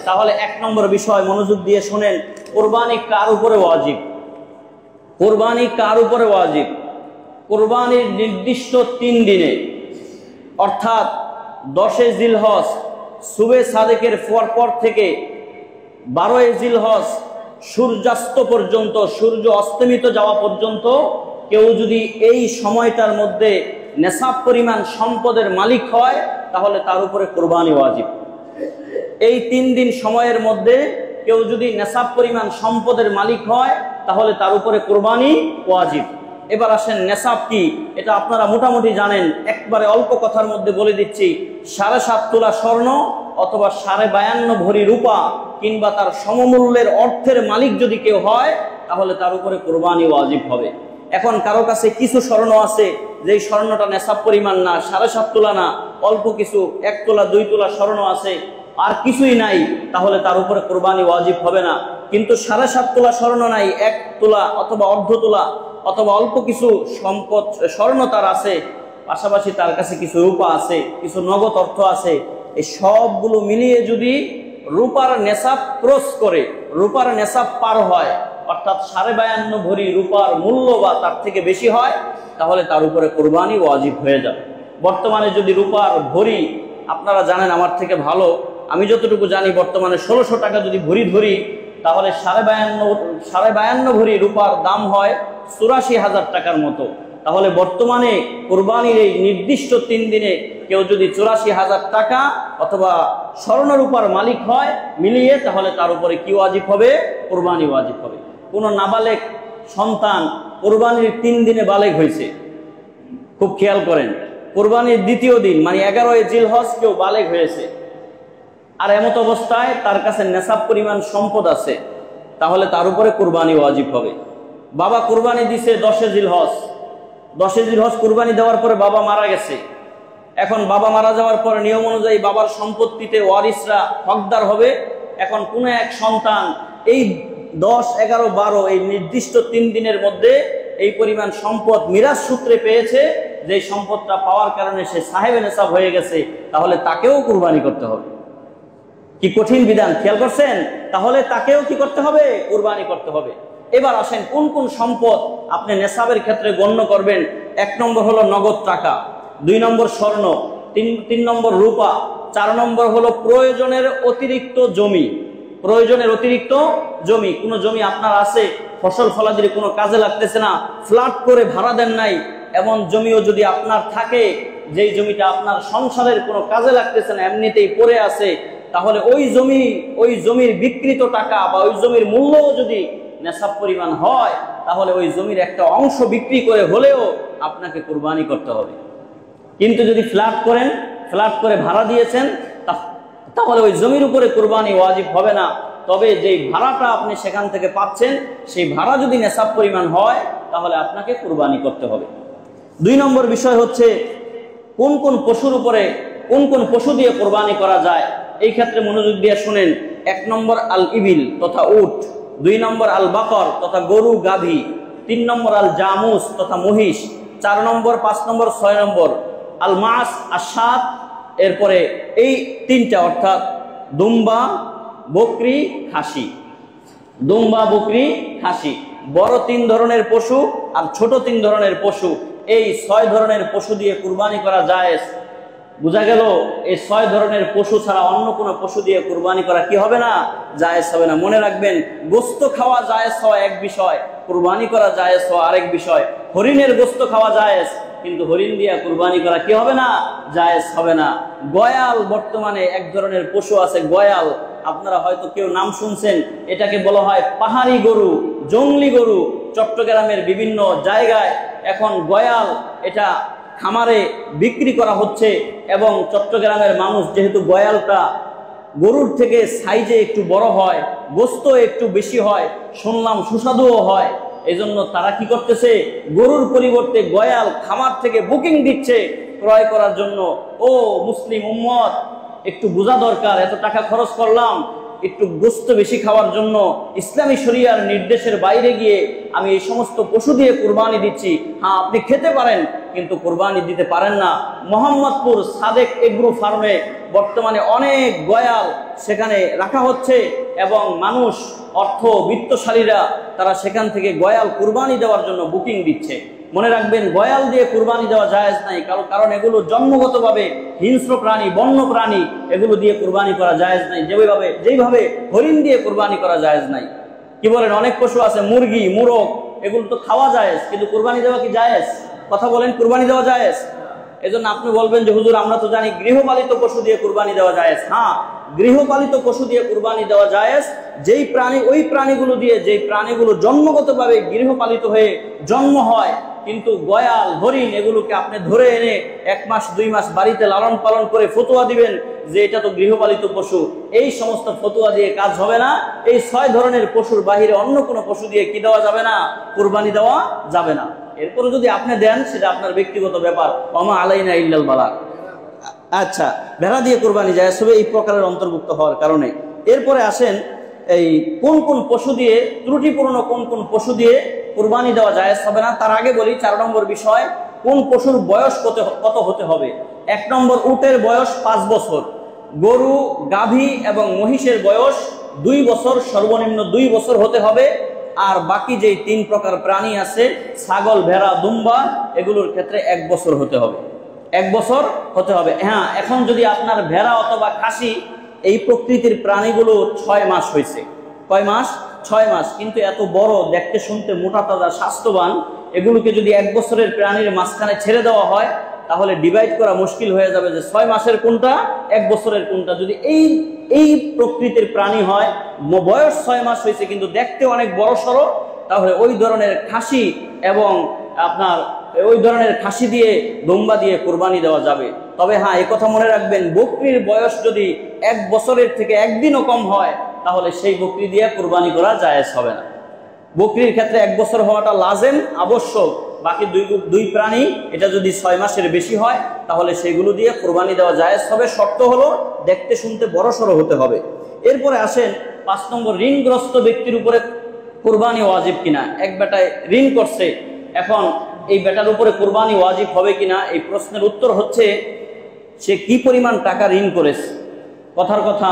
তাহলে 1 নম্বর বিষয় মনোযোগ দিয়ে শোনেন, কুরবানি কার উপরে ওয়াজিব। কুরবানি কার উপরে ওয়াজিব? কুরবানির নির্দিষ্ট 3 দিনে, অর্থাৎ 10 জিলহজ সুবে সাদেকের পর থেকে 12 জিলহজ সূর্যাস্ত পর্যন্ত, সূর্য অস্তমিত যাওয়া পর্যন্ত কেউ যদি এই সময়টার মধ্যে নেশাব পরিমাণ সম্পদের মালিক হয় তাহলে তার উপরে কুরবানি ওয়াজিব। এই 3 দিন সময়ের মধ্যে কেউ যদি নেশাব পরিমাণ সম্পদের মালিক হয় তাহলে তার উপরে কুরবানি ওয়াজিব। এবার আসেন নেশাব কি, এটা আপনারা মোটামুটি জানেন, একবারে অল্প কথার মধ্যে বলে দিচ্ছি। 7.5 তোলা স্বর্ণ অথবা 52.5 ভরি রূপা কিংবা তার সমমূল্যের অর্থের মালিক যদি কেউ হয় তাহলে তার উপরে কুরবানি ওয়াজিব হবে। এখন কারো কাছে কিছু স্বর্ণ আছে যেই স্বর্ণটা নেশাব পরিমাণ না, 7.5 তোলা না, অল্প কিছু 1 তোলা 2 তোলা স্বর্ণ আছে, আর কিছুই নাই, তাহলে তার উপরে কুরবানি ওয়াজিব হবে না। কিন্তু 7.5 তোলা স্বর্ণ নাই, 1 তোলা অথবা অর্ধ তোলা অথবা অল্প কিছু সম্পদ স্বর্ণ তার আছে, পাশাপাশি তার কাছে কিছু রূপা আছে, কিছু নগদ অর্থ আছে, এই সবগুলো মিলিয়ে যদি রূপার নেশাব ক্রস করে, রূপার নেশাব পার হয়, অর্থাৎ 52.5 ভরি রূপার মূল্য বা তার থেকে বেশি হয়, তাহলে তার উপরে কুরবানি ওয়াজিব হয়ে যাবে। বর্তমানে যদি রূপার ভরি, আপনারা জানেন আমার থেকে ভালো, আমি যতটুকু জানি বর্তমানে 1600 টাকা যদি ভরি ধরি, তাহলে 52.5 ভরি রূপার দাম হয় 84,000 টাকার মতো। তাহলে বর্তমানে কুরবানির এই নির্দিষ্ট 3 দিনে কেউ যদি 84,000 টাকা অথবা স্বর্ণ রূপার মালিক হয় মিলিয়ে, তাহলে তার উপরে কি ওয়াজিব হবে? কুরবানি ওয়াজিব হবে। কোন নাবালেগ সন্তান কুরবানির 3 দিনে বালেগ হয়েছে, খুব খেয়াল করেন, কুরবানির দ্বিতীয় দিন মানে 11 জিলহজ কেউ বালেগ হয়েছে, আর এমত অবস্থায় তার কাছে নেশাব পরিমাণ সম্পদ আছে, তাহলে তার উপরে কুরবানি ওয়াজিব হবে। বাবা কুরবানি দিছে 10 জিলহজ কুরবানি দেওয়ার পরে বাবা মারা গেছে। এখন বাবা মারা যাওয়ার পরে নিয়ম অনুযায়ী বাবার সম্পত্তিতে ওয়ারিসরা হকদার হবে। এখন কোন এক সন্তান এই 10, 11, 12 এই নির্দিষ্ট 3 দিনের মধ্যে এই পরিমাণ সম্পদ মিরাজ সূত্রে পেয়েছে, যে সম্পদটা পাওয়ার কারণে সে সাহেবে নেশাব হয়ে গেছে, তাহলে তাকেও কুরবানি করতে হবে। কি কঠিন বিধান, খেয়াল করছেন? তাহলে তাকেও কি করতে হবে? কুরবানি করতে হবে। এবার আসেন কোন কোন সম্পদ আপনি নেশাবের ক্ষেত্রে গণ্য করবেন। 1 নম্বর হলো নগদ টাকা, 2 নম্বর স্বর্ণ, 3 নম্বর রূপা, 4 নম্বর হলো প্রয়োজনের অতিরিক্ত জমি। প্রয়োজনের অতিরিক্ত জমি, কোনো জমি আপনার আছে, ফসল ফলাদির কোনো কাজে লাগতেছে না, ফ্ল্যাট করে ভাড়া দেন নাই, এমন জমিও যদি আপনার থাকে যেই জমিটা আপনার সংসারের কোনো কাজে লাগতেছে না, এমনিতেই পড়ে আছে, তাহলে ওই জমির বিকৃত টাকা বা ওই জমির মূল্যও যদি নেশাব পরিমাণ হয়, তাহলে ওই জমির একটা অংশ বিক্রি করে হলেও আপনাকে কুরবানি করতে হবে। কিন্তু যদি ফ্ল্যাট করে ভাড়া দিয়েছেন, তাহলে ওই জমির উপরে কুরবানি ওয়াজিব হবে না। তবে যেই ভাড়াটা আপনি সেখান থেকে পাচ্ছেন, সেই ভাড়া যদি নেশাব পরিমাণ হয়, তাহলে আপনাকে কুরবানি করতে হবে। 2 নম্বর বিষয় হচ্ছে কোন কোন পশুর উপরে কোন কোন পশু দিয়ে কুরবানি করা যায়। এই ক্ষেত্রে মনোযোগ দিয়ে শুনেন। 1 নম্বর আল ইবিল তথা উট, 2 নম্বর আল বাকর তথা গরু গাভী, 3 নম্বর আল জামুস তথা মহিষ, 4 নম্বর 5 নম্বর 6 নম্বর আল মাস আশাত। এরপরে এই 3টা অর্থাৎ দুম্বা, বকরি, খাসি। দুম্বা, বকরি, খাসি, বড় 3 ধরনের পশু আর ছোট 3 ধরনের পশু, এই 6 ধরনের পশু দিয়ে কুরবানি করা জায়েজ। বোঝা গেল, এই 6 ধরনের পশু ছাড়া অন্য কোনো পশু দিয়ে কুরবানি করা কি হবে না? জায়েজ হবে না। মনে রাখবেন, গোস্ত খাওয়া জায়েজ হওয়া এক বিষয়, কুরবানি করা জায়েজ হওয়া আরেক বিষয়। হরিণের গোস্ত খাওয়া জায়েজ, কিন্তু হরিণ দিয়ে কুরবানি করা কি হবে না? জায়েজ হবে না। গয়াল, বর্তমানে এক ধরনের পশু আছে গয়াল, আপনারা হয়তো কেউ নাম শুনছেন, এটাকে বলা হয় পাহাড়ি গরু, জংলি গরু। চট্টগ্রামের বিভিন্ন জায়গায় এখন গয়াল এটা খামারে বিক্রি করা হচ্ছে, এবং চট্টগ্রামের মানুষ যেহেতু গয়ালটা গরুর থেকে সাইজে একটু বড় হয়, গোস্ত একটু বেশি হয়, শুনলাম সুস্বাদুও হয়, এজন্য তারা কি করতেছে, গরুর পরিবর্তে গয়াল খামার থেকে বুকিং দিচ্ছে ক্রয় করার জন্য। ও মুসলিম উম্মত, একটু বোঝা দরকার, এত টাকা খরচ করলাম একটু গোস্ত বেশি খাওয়ার জন্য, ইসলামী শরিয়ার নির্দেশের বাইরে গিয়ে আমি এই সমস্ত পশু দিয়ে কুরবানি দিচ্ছি। হ্যাঁ, আপনি খেতে পারেন, কিন্তু কুরবানি দিতে পারেন না। মোহাম্মদপুর সাদেক এগ্রো ফার্মে বর্তমানে অনেক গয়াল সেখানে রাখা হচ্ছে, এবং মানুষ বিত্তশালীরা তারা সেখান থেকে গয়াল কুরবানি দেওয়ার জন্য বুকিং দিচ্ছে। মনে রাখবেন, গয়াল দিয়ে কুরবানি দেওয়া জায়েজ নাই, কারণ এগুলো জন্মগতভাবে হিংস্র প্রাণী, বন্য প্রাণী, এগুলো দিয়ে কুরবানি করা জায়েজ নাই, যেইভাবে হরিণ দিয়ে কুরবানি করা জায়েজ নাই। কি বলেন? অনেক পশু আছে, মুরগি, মুরগ, এগুলো তো খাওয়া জায়েজ, কিন্তু কুরবানি দেওয়া কি জায়েজ? কথা বলেন, কুরবানি দেওয়া জায়েজ? এজন্য আপনি বলবেন যে হুজুর, আমরা তো জানি গৃহপালিত পশু দিয়ে কুরবানি দেওয়া জায়েজ। হ্যাঁ, গৃহপালিত পশু দিয়ে কুরবানি দেওয়া জায়েজ, ওই প্রাণীগুলো দিয়ে, যেই প্রাণীগুলো জন্মগতভাবে গৃহপালিত হয়ে জন্ম হয়। কিন্তু গয়াল, হরিণ, এগুলোকে আপনি ধরে এনে 1 মাস 2 মাস বাড়িতে লালন পালন করে ফতোয়া দিবেন যে এটা তো গৃহপালিত পশু, এই সমস্ত ফতোয়া দিয়ে কাজ হবে না। এই 6 ধরনের পশুর বাহিরে অন্য কোনো পশু দিয়ে কি দেওয়া যাবে না? কুরবানি দেওয়া যাবে না। এরপরে যদি আপনি দেন, সেটা আপনার ব্যক্তিগত ব্যাপার, ওমা আলাইনা ইল্লাল বালাগ। আচ্ছা, ভেড়া দিয়ে কুরবানি জায়েজ হবে এই প্রকারের অন্তর্ভুক্ত হওয়ার কারণে। এরপরে আসেন, এই কোন কোন পশু দিয়ে, ত্রুটিপূর্ণ কোন কোন পশু দিয়ে কুরবানি দেওয়া জায়েজ হবে না। তার আগে বলি 4 নম্বর বিষয়, কোন পশুর বয়স কত হতে হবে। 1 নম্বর, উটের বয়স 5 বছর, গরু, গাভী এবং মহিষের বয়স 2 বছর, সর্বনিম্ন 2 বছর হতে হবে। আর বাকি যেই 3 প্রকার প্রাণী আছে, ছাগল, ভেড়া, দুম্বা, এগুলোর ক্ষেত্রে 1 বছর হতে হবে। 1 বছর হতে হবে। হ্যাঁ, এখন যদি আপনার ভেড়া অথবা খাসি, এই প্রকৃতির প্রাণীগুলো 6 মাস হয়েছে, কয় মাস? 6 মাস, কিন্তু এত বড়, দেখতে শুনতে মোটা তাজা, স্বাস্থ্যবান, এগুলোকে যদি 1 বছরের প্রাণীর মাঝখানে ছেড়ে দেওয়া হয়, তাহলে ডিভাইড করা মুশকিল হয়ে যাবে যে 6 মাসের কোনটা, 1 বছরের কোনটা। যদি এই প্রকৃতির প্রাণী হয়, বয়স 6 মাস হয়েছে কিন্তু দেখতে অনেক বড় সড়ো, তাহলে ওই ধরনের খাসি এবং আপনার ওই ধরনের খাসি দিয়ে, দুম্বা দিয়ে কুরবানি দেওয়া যাবে। তবে হ্যাঁ, এই কথা মনে রাখবেন, বকরির বয়স যদি 1 বছরের থেকে 1 দিনও কম হয়, তাহলে সেই বকরি দিয়ে কুরবানি করা জায়েজ হবে না। বকরির ক্ষেত্রে 1 বছর হওয়াটা লাজেম, আবশ্যক। বাকি দুই প্রাণী, এটা যদি 6 মাসের বেশি হয়, তাহলে সেগুলো দিয়ে কুরবানি দেওয়া জায়েজ হবে। শর্ত হলো দেখতে শুনতে বড় সড়ো হতে হবে। এরপরে আসেন 5 নম্বর, ঋণগ্রস্ত ব্যক্তির উপরে কুরবানি ওয়াজিব কিনা। এক বেটায় ঋণ করছে, এখন এই বেটার উপরে কুরবানি ওয়াজিব হবে কিনা, এই প্রশ্নের উত্তর হচ্ছে, সে কি পরিমাণ টাকা ঋণ করেছে। কথার কথা,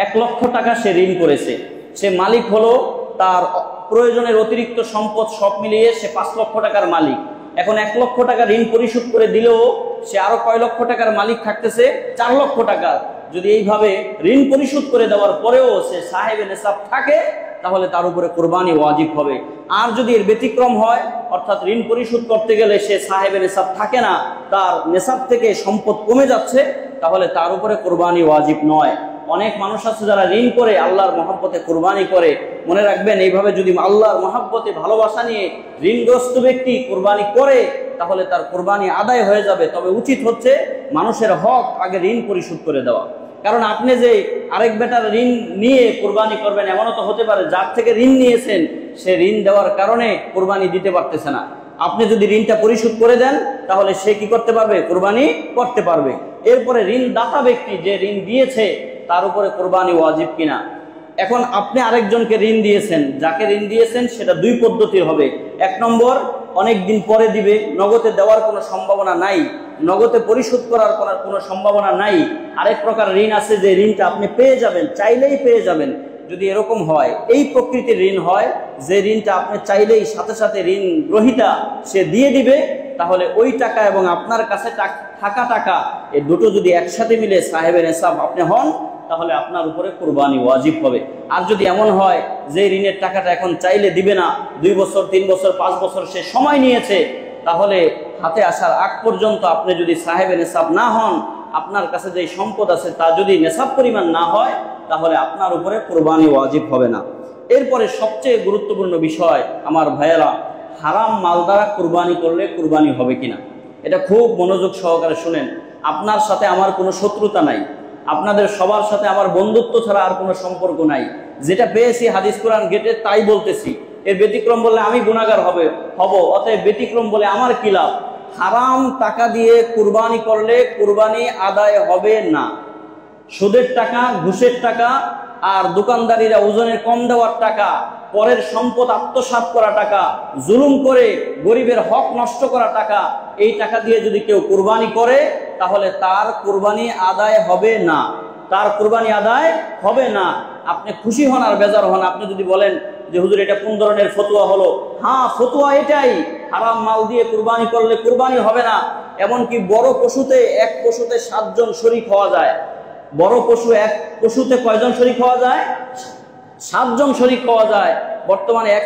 1 লক্ষ টাকা সে ঋণ করেছে, সে মালিক হলো, তার প্রয়োজনের অতিরিক্ত সম্পদ সব মিলিয়ে সে 5 লক্ষ টাকার মালিক। এখন 1 লক্ষ টাকা ঋণ পরিশোধ করে দিলেও সে আরো কয় লক্ষ টাকার মালিক থাকতেছে? 4 লক্ষ টাকা। যদি এইভাবে ঋণ পরিশোধ করে দেওয়ার পরেও সে সাহেবে নেশাব থাকে, তাহলে তার উপরে কোরবানি ওয়াজিব হবে। আর যদি এর ব্যতিক্রম হয়, অর্থাৎ ঋণ পরিশোধ করতে গেলে সে সাহেবে নেশাব থাকে না, তার নেশাব থেকে সম্পদ কমে যাচ্ছে, তাহলে তার উপরে কোরবানি ওয়াজিব নয়। অনেক মানুষ আছে যারা ঋণ করে আল্লাহর মহব্বতে কোরবানি করে। মনে রাখবেন, এইভাবে যদি আল্লাহর মহব্বতে ভালোবাসা নিয়ে ঋণগ্রস্ত ব্যক্তি কোরবানি করে, তাহলে তার কোরবানি আদায় হয়ে যাবে। তবে উচিত হচ্ছে মানুষের হক আগে ঋণ পরিশোধ করে দেওয়া। কারণ আপনি যে আরেক বেটার ঋণ নিয়ে কোরবানি করবেন, এমনও তো হতে পারে যার থেকে ঋণ নিয়েছেন সে ঋণ দেওয়ার কারণে কোরবানি দিতে পারতেছে না। আপনি যদি ঋণটা পরিশোধ করে দেন, তাহলে সে কি করতে পারবে? কোরবানি করতে পারবে। এরপরে ঋণদাতা ব্যক্তি যে ঋণ দিয়েছে তার উপরে কোরবানি ওয়াজিব কিনা। এখন আপনি আরেকজনকে ঋণ দিয়েছেন, যাকে ঋণ দিয়েছেন সেটা দুই পদ্ধতির হবে। এক নম্বর, অনেক দিন পরে দিবে, নগদে দেওয়ার কোনো সম্ভাবনা নাই, নগদে পরিশোধ করার কোনো সম্ভাবনা নাই। আরেক প্রকার ঋণ আছে যে ঋণটা আপনি পেয়ে যাবেন, চাইলেই পেয়ে যাবেন। যদি এরকম হয়, এই প্রকৃতির ঋণ হয় যে ঋণটা আপনি চাইলেই সাথে সাথে ঋণ গ্রহীতা সে দিয়ে দিবে, তাহলে ওই টাকা এবং আপনার কাছে থাকা টাকা, এই দুটো যদি একসাথে মিলে সাহেবে নেশাব আপনি হন, তাহলে আপনার উপরে কোরবানি ওয়াজিব হবে। আর যদি এমন হয় যে ঋণের টাকাটা এখন চাইলে দিবে না, 2 বছর 3 বছর 5 বছর সে সময় নিয়েছে, তাহলে হাতে আসার আগ পর্যন্ত আপনি যদি সাহেবে নেশাব না হন, আপনার কাছে যে সম্পদ আছে তা যদি নেশাব পরিমাণ না হয়, তাহলে আপনার উপরে কোরবানি ওয়াজিব হবে না। এরপরে সবচেয়ে গুরুত্বপূর্ণ বিষয় আমার ভাইয়েরা, হারাম মাল দ্বারা কোরবানি করলে কোরবানি হবে কিনা, এটা খুব মনোযোগ সহকারে শুনেন। আপনার সাথে আমার কোনো শত্রুতা নাই, আপনাদের সবার সাথে আমার বন্ধুত্ব ছাড়া আর কোনো সম্পর্ক নাই। যেটা পেয়েছি হাদিস কোরআন গেটে তাই বলতেছি। এর ব্যতিক্রম বলে আমি গুনাহগার হব, অতএব ব্যতিক্রম বলে আমার কি লাভ। হারাম টাকা দিয়ে কুরবানি করলে কুরবানি আদায় হবে না। সুদের টাকা, ঘুষের টাকা, আর দোকানদারিরা ওজনে কম দেওয়ার টাকা, পরের সম্পদ আত্মসাৎ করা টাকা, জুলুম করে গরিবের হক নষ্ট করা টাকা, এই টাকা দিয়ে যদি কেউ কুরবানি করে, তাহলে তার কুরবানি আদায় হবে না, তার কুরবানি আদায় হবে না। আপনি খুশি হন আর বেজার হন, আপনি যদি বলেন যে হুজুর এটা কোন ধরনের ফতোয়া হলো, হ্যাঁ ফতোয়া এটাই, হারাম মাল দিয়ে কুরবানি করলে কুরবানি হবে না। এমনকি বড় পশুতে, এক পশুতে 7 জন শরীক হওয়া যায়। বড় পশু, এক পশুতে কয়জন শরীক হওয়া যায়? 7 জন শরীক হওয়া যায়। বর্তমানে এক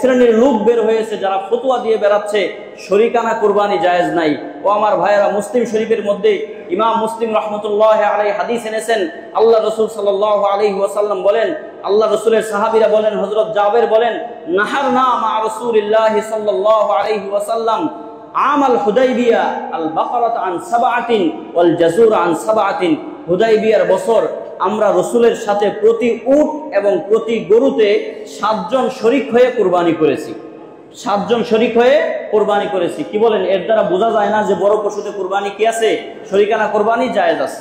শ্রেণীর লোক বের হয়েছে যারা ফতোয়া দিয়ে বেড়াচ্ছে শরীকানা কুরবানি জায়েজ নাই। ও আমার ভাইয়েরা, মুসলিম শরীফের মধ্যে ইমাম মুসলিম রাহমাতুল্লাহ আলাইহি হাদিস এনেছেন। আল্লাহ রাসূল সাল্লাল্লাহু আলাইহি ওয়াসাল্লাম বলেন, আল্লাহ রাসূলের সাহাবীরা বলেন, হযরত জাবের বলেন, নাহারনা মা রাসূলিল্লাহি সাল্লাল্লাহু আলাইহি ওয়াসাল্লাম আমাল হুদাইবিয়া আল বাকারাত আন 7 ওয়াল জাজুর আন 7। হুদাইবিয়ার বছর আমরা রসুলের সাথে প্রতি উট এবং প্রতি গরুতে 7 জন শরীক হয়ে কুরবানি করেছি। 7 জন শরীক হয়ে কুরবানি করেছি। কি বলেন? এর দ্বারা বোঝা যায় না যে বড় পশুতে কুরবানি কি আছে? শরীকানা কুরবানি জায়েজ আছে।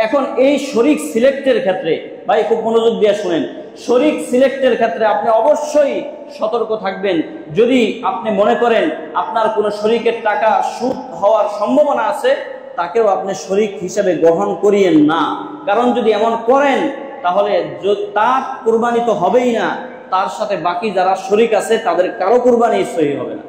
এখন এই শরীক সিলেক্টের ক্ষেত্রে, ভাই খুব মনোযোগ দিয়ে শুনেন, শরীক সিলেক্টের ক্ষেত্রে আপনি অবশ্যই সতর্ক থাকবেন। যদি আপনি মনে করেন আপনার কোনো শরীকের টাকা সুদ হওয়ার সম্ভাবনা আছে, তাকেও আপনি শরীক হিসেবে গ্রহণ করিয়েন না। কারণ যদি এমন করেন, তাহলে তার কুরবানি তো হবেই না, তার সাথে বাকি যারা শরীক আছে তাদের কারো কুরবানি সহি হবে না,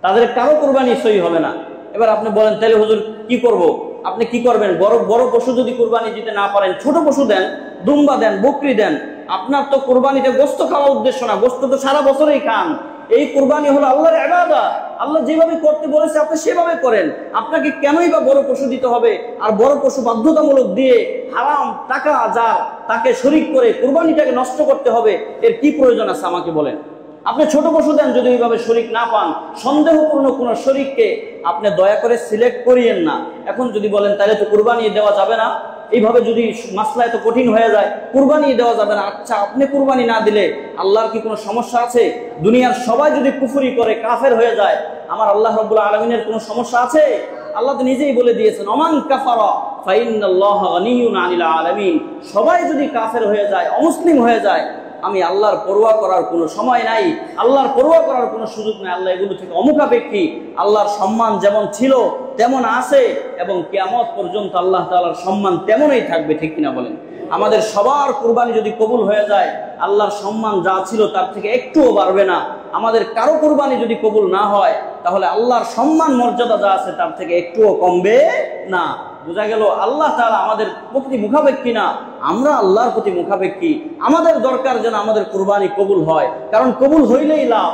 তাদের কারো কুরবানি সহি হবে না। এবার আপনি বলেন, তাহলে হুজুর কি করব? আপনি কি করবেন? বড় পশু যদি কুরবানি দিতে না পারেন, ছোট পশু দেন, দুম্বা দেন, বকরি দেন। আপনার তো কুরবানিতে গোশত খাওয়ার উদ্দেশ্য না, গোশত তো সারা বছরই খান। এই কুরবানি হলো আল্লাহর ইবাদত। আল্লাহ যেভাবে করতে বলেছে আপনি সেভাবে করেন। আপনাকে কেনই বা বড় পশু দিতে হবে? আর বড় পশু বাধ্যতামূলক দিয়ে হারাম টাকা যার, তাকে শরীক করে কুরবানিটাকে নষ্ট করতে হবে, এর কি প্রয়োজন আছে আমাকে বলেন? আপনি ছোট পশু দেন, যদি এইভাবে শরীক না পান, সন্দেহপূর্ণ কোনো শরীককে আপনি দয়া করে সিলেক্ট করিয়েন না। এখন যদি বলেন তাহলে তো কুরবানি দেওয়া যাবে না, এইভাবে যদি মাসলা এত কঠিন হয়ে যায়, কুরবানি দেওয়া যাবে না। আচ্ছা, আপনি কুরবানি না দিলে আল্লাহর কি কোনো সমস্যা আছে? দুনিয়ার সবাই যদি কুফরি করে কাফের হয়ে যায়, আমার আল্লাহ রাব্বুল আলামিনের কোনো সমস্যা আছে? আল্লাহ তো নিজেই বলে দিয়েছেন, ওমান কাফারা ফাইন্নাল্লাহা গানিয়্যুন আনিল আলামিন। সবাই যদি কাফের হয়ে যায়, অমুসলিম হয়ে যায়, আমি আল্লাহর পরোয়া করার কোনো সময় নাই, আল্লাহর পরোয়া করার কোনো সুযোগ নাই। আল্লাহ এগুলো থেকে অমুখাপেক্ষী। আল্লাহর সম্মান যেমন ছিল তেমন আছে, এবং কিয়ামত পর্যন্ত আল্লাহ তাআলার সম্মান তেমনই থাকবে। ঠিক কিনা বলেন? আমাদের সবার কুরবানি যদি কবুল হয়ে যায়, আল্লাহর সম্মান যা ছিল তার থেকে একটুও বাড়বে না। আমাদের কারো কুরবানি যদি কবুল না হয়, তাহলে আল্লাহর সম্মান মর্যাদা যা আছে তার থেকে একটুও কমবে না। বোঝা গেল আল্লাহ তাআলা আমাদের প্রতি মুখাপেক্ষী না, আমরা আল্লাহর প্রতি মুখাপেক্ষী। আমাদের দরকার যেন আমাদের কুরবানি কবুল হয়, কারণ কবুল হইলেই লাভ,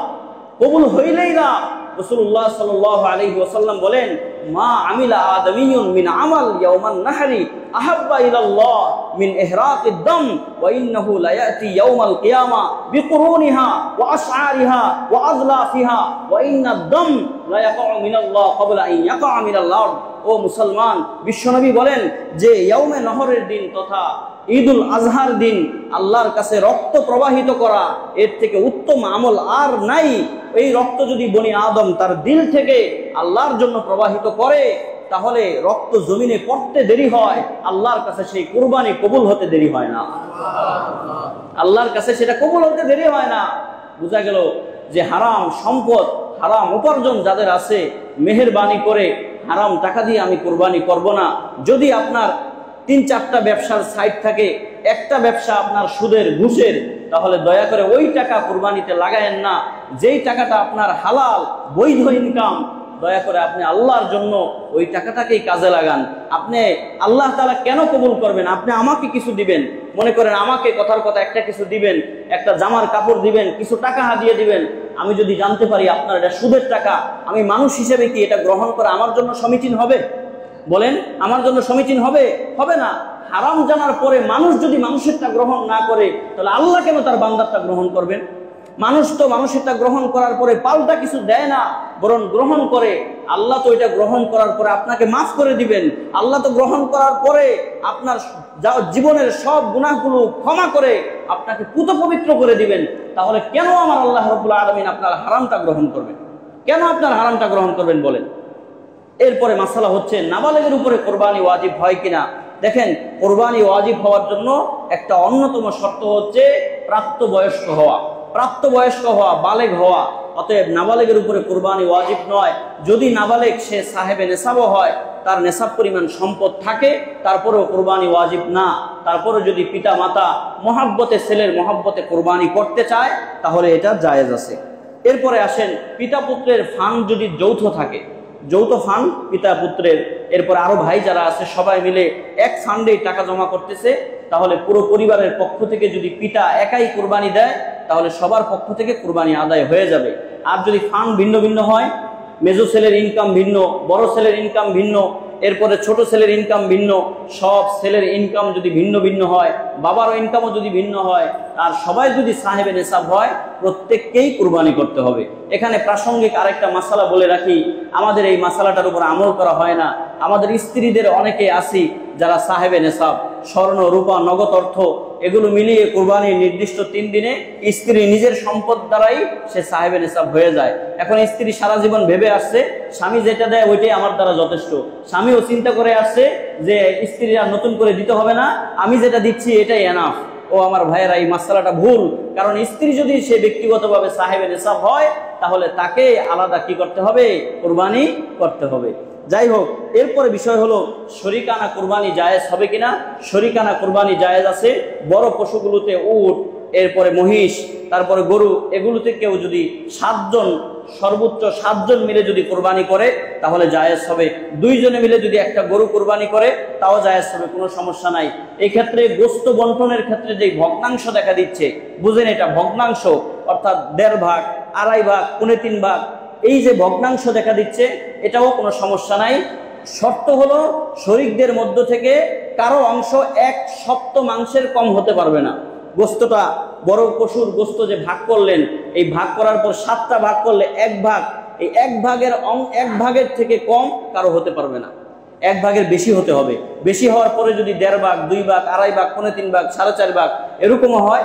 কবুল হইলেই লাভ। রাসূলুল্লাহ সাল্লাল্লাহু আলাইহি ওয়াসাল্লাম বলেন, মা আমিলা আদামিয়ুন মিন আমাল ইয়াওমান নাহরি আহাব্বা ইলাল্লাহ মিন ইহরাকিদ দাম ওয়া ইন্নাহু লা ইয়াতি ইয়াওমাল কিয়ামা বিকুরুনিহা ওয়া আশআরিহা ওয়া আযলাফিহা ওয়া ইন্নাদ দাম লা ইয়াকাউ মিনাল্লাহ ক্বাবলা আন ইয়াকা মিনাল আরদ। ও মুসলমান, বিশ্বনবী বলেন যে ইয়াউমে নহরের দিন তথা ঈদুল আজহার দিন আল্লাহর কাছে রক্ত প্রবাহিত করা এর থেকে উত্তম আমল আর নাই। এই রক্ত যদি বনি আদম তার দিল থেকে আল্লাহর জন্য প্রবাহিত করে, তাহলে রক্ত জমিনে পড়তে দেরি হয়, আল্লাহর কাছে সেই কুরবানি কবুল হতে দেরি হয় না, আল্লাহর কাছে সেটা কবুল হতে দেরি হয় না। বোঝা গেল যে হারাম সম্পদ, হারাম উপার্জন যাদের আছে, মেহেরবানি করে হারাম টাকা দিয়ে আমি কুরবানি করব না। যদি আপনার ৩-৪টা ব্যবসার সাইট থাকে, একটা ব্যবসা আপনার সুদের ঘুষের, তাহলে দয়া করে ওই টাকা কুরবানিতে লাগায়েন না। যেই টাকাটা আপনার হালাল বৈধ ইনকাম, দয়া করে আপনি আল্লাহর জন্য ওই টাকাটাকেই কাজে লাগান। আপনি আল্লাহ তাআলা কেন কবুল করবেন? আপনি আমাকে কিছু দিবেন, মনে করেন আমাকে কথার কথা একটা কিছু দিবেন, একটা জামার কাপড় দিবেন, কিছু টাকা হাদিয়ে দিবেন। আমি যদি জানতে পারি আপনার এটা সুদের টাকা, আমি মানুষ হিসেবে কি এটা গ্রহণ করা আমার জন্য সমীচীন হবে? বলেন, আমার জন্য সমীচীন হবে? হবে না। হারাম জানার পরে মানুষ যদি মানুষেরটা গ্রহণ না করে, তাহলে আল্লাহ কেন তার বান্দারটা গ্রহণ করবেন? মানুষ তো মানুষেরটা গ্রহণ করার পরে পাল্টা কিছু দেয় না, বরং গ্রহণ করে। আল্লাহ তো এটা গ্রহণ করার পরে আপনাকে মাফ করে দিবেন। আল্লাহ তো গ্রহণ করার পরে আপনার জীবনের সব গুনাহগুলো ক্ষমা করে আপনাকে পুত পবিত্র করে দিবেন। তাহলে কেন আমার আল্লাহ রাব্বুল আলামিন আপনার হারামটা গ্রহণ করবেন? কেন আপনার হারামটা গ্রহণ করবেন বলেন? এরপরে মাসালা হচ্ছে নাবালেগের উপরে কোরবানি ওয়াজিব হয় কিনা। দেখেন, কোরবানি ওয়াজিব হওয়ার জন্য একটা অন্যতম শর্ত হচ্ছে প্রাপ্তবয়স্ক হওয়া, প্রাপ্তবয়স্ক হওয়া, বালেগ হওয়া। অতএব নাবালেগের উপরে কোরবানি ওয়াজিব নয়। যদি নাবালেগ সে সাহেবে নেশাবও হয়, তার নেশাব পরিমাণ সম্পদ থাকে, তারপরেও কোরবানি ওয়াজিব না। তারপরে যদি পিতা মাতা মহাব্বতে, ছেলের মহাব্বতে কোরবানি করতে চায়, তাহলে এটা জায়েজ আছে। এরপরে আসেন, পিতা পুত্রের ফান্ড যদি যৌথ থাকে, যৌথ ফান্ড পিতা পুত্রের, এরপর আরো ভাই যারা আছে সবাই মিলে এক ফান্ডে টাকা জমা করতেছে, তাহলে পুরো পরিবারের পক্ষ থেকে যদি পিতা একাই কুরবানি দেয়, তাহলে সবার পক্ষ থেকে কুরবানি আদায় হয়ে যাবে। আর যদি ফান্ড ভিন্ন ভিন্ন হয়, মেজো ছেলের ইনকাম ভিন্ন, বড় ছেলের ইনকাম ভিন্ন, এরপরে ছোট ছেলের ইনকাম ভিন্ন, সব ছেলের ইনকাম যদি ভিন্ন ভিন্ন হয়, বাবারও ইনকামও যদি ভিন্ন হয়, আর সবাই যদি সাহেবে নেশাব হয়, প্রত্যেককেই কুরবানি করতে হবে। এখানে প্রাসঙ্গিক আরেকটা মাসালা বলে রাখি, আমাদের এই মাসালাটার উপর আমল করা হয় না। আমাদের স্ত্রীদের অনেকে আছি যারা সাহেবে নেশাব, স্বর্ণ, রূপা, নগদ অর্থ এগুলো মিলিয়ে কুরবানির নির্দিষ্ট 3 দিনে স্ত্রী নিজের সম্পদ দ্বারাই সে সাহেবে নেশাব হয়ে যায়। এখন স্ত্রী সারা জীবন ভেবে আসছে স্বামী যেটা দেয় ওইটাই আমার দ্বারা যথেষ্ট। স্বামীও চিন্তা করে আসছে যে স্ত্রীরা নতুন করে দিতে হবে না, আমি যেটা দিচ্ছি এটাই এনাফ। ও আমার ভাইয়েরা, এই মাসালাটা ভুল। কারণ স্ত্রী যদি সে ব্যক্তিগতভাবে সাহেবে নেশাব হয়, তাহলে তাকে আলাদা কি করতে হবে? কুরবানি করতে হবে। যাই হোক, এরপরে বিষয় হলো শরিকানা কুরবানি জায়েজ হবে কিনা। শরিকানা কুরবানি জায়েজ আছে। বড় পশুগুলোতে উট, এরপরে মহিষ, তারপরে গরু, এগুলোতে কেউ যদি 7 জন, সর্বোচ্চ 7 জন মিলে যদি কুরবানি করে, তাহলে জায়েজ হবে। 2 জনে মিলে যদি একটা গরু কুরবানি করে, তাও জায়েজ হবে, কোনো সমস্যা নাই। এই ক্ষেত্রে গোশত বন্টনের ক্ষেত্রে যে ভগ্নাংশ দেখা দিচ্ছে, বুঝেন এটা ভগ্নাংশ, অর্থাৎ 1.5 ভাগ, 2.5 ভাগ, 3.25 ভাগ, এই যে ভগ্নাংশ দেখা দিচ্ছে, এটাও কোনো সমস্যা নাই। শর্ত হলো শরীকদের মধ্য থেকে কারো অংশ 1/7 কম হতে পারবে না। গোস্তটা, বড় পশুর গোস্ত যে ভাগ করলেন, এই ভাগ করার পর 7টা ভাগ করলে 1 ভাগ, এই 1 ভাগের থেকে কম কারো হতে পারবে না। 1 ভাগের বেশি হতে হবে। বেশি হওয়ার পরে যদি 1.5 ভাগ, 2 ভাগ, 2.5 ভাগ, 3.25 ভাগ, 4.5 ভাগ এরকমও হয়,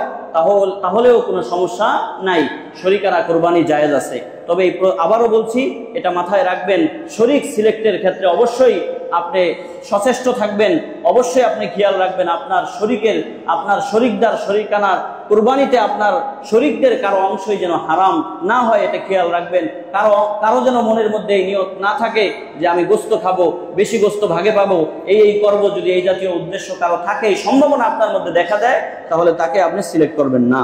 তাহলেও কোনো সমস্যা নাই, শরিকানা কুরবানি জায়েজ আছে। তবে আবারও বলছি, এটা মাথায় রাখবেন, শরিক সিলেক্টের ক্ষেত্রে অবশ্যই আপনি সচেষ্ট থাকবেন। অবশ্যই আপনি খেয়াল রাখবেন আপনার শরিকদার শরিকানার কুরবানিতে আপনার শরিকদের কারো অংশই যেন হারাম না হয়, এটা খেয়াল রাখবেন। কারো যেন মনের মধ্যে এই নিয়ত না থাকে যে আমি গোস্ত খাবো, বেশি গোস্ত ভাগে পাবো, এই করব। যদি এই জাতীয় উদ্দেশ্য কারো থাকে, এই সম্ভাবনা আপনার মধ্যে দেখা দেয়, তাহলে তাকে আপনি সিলেক্ট করবেন না।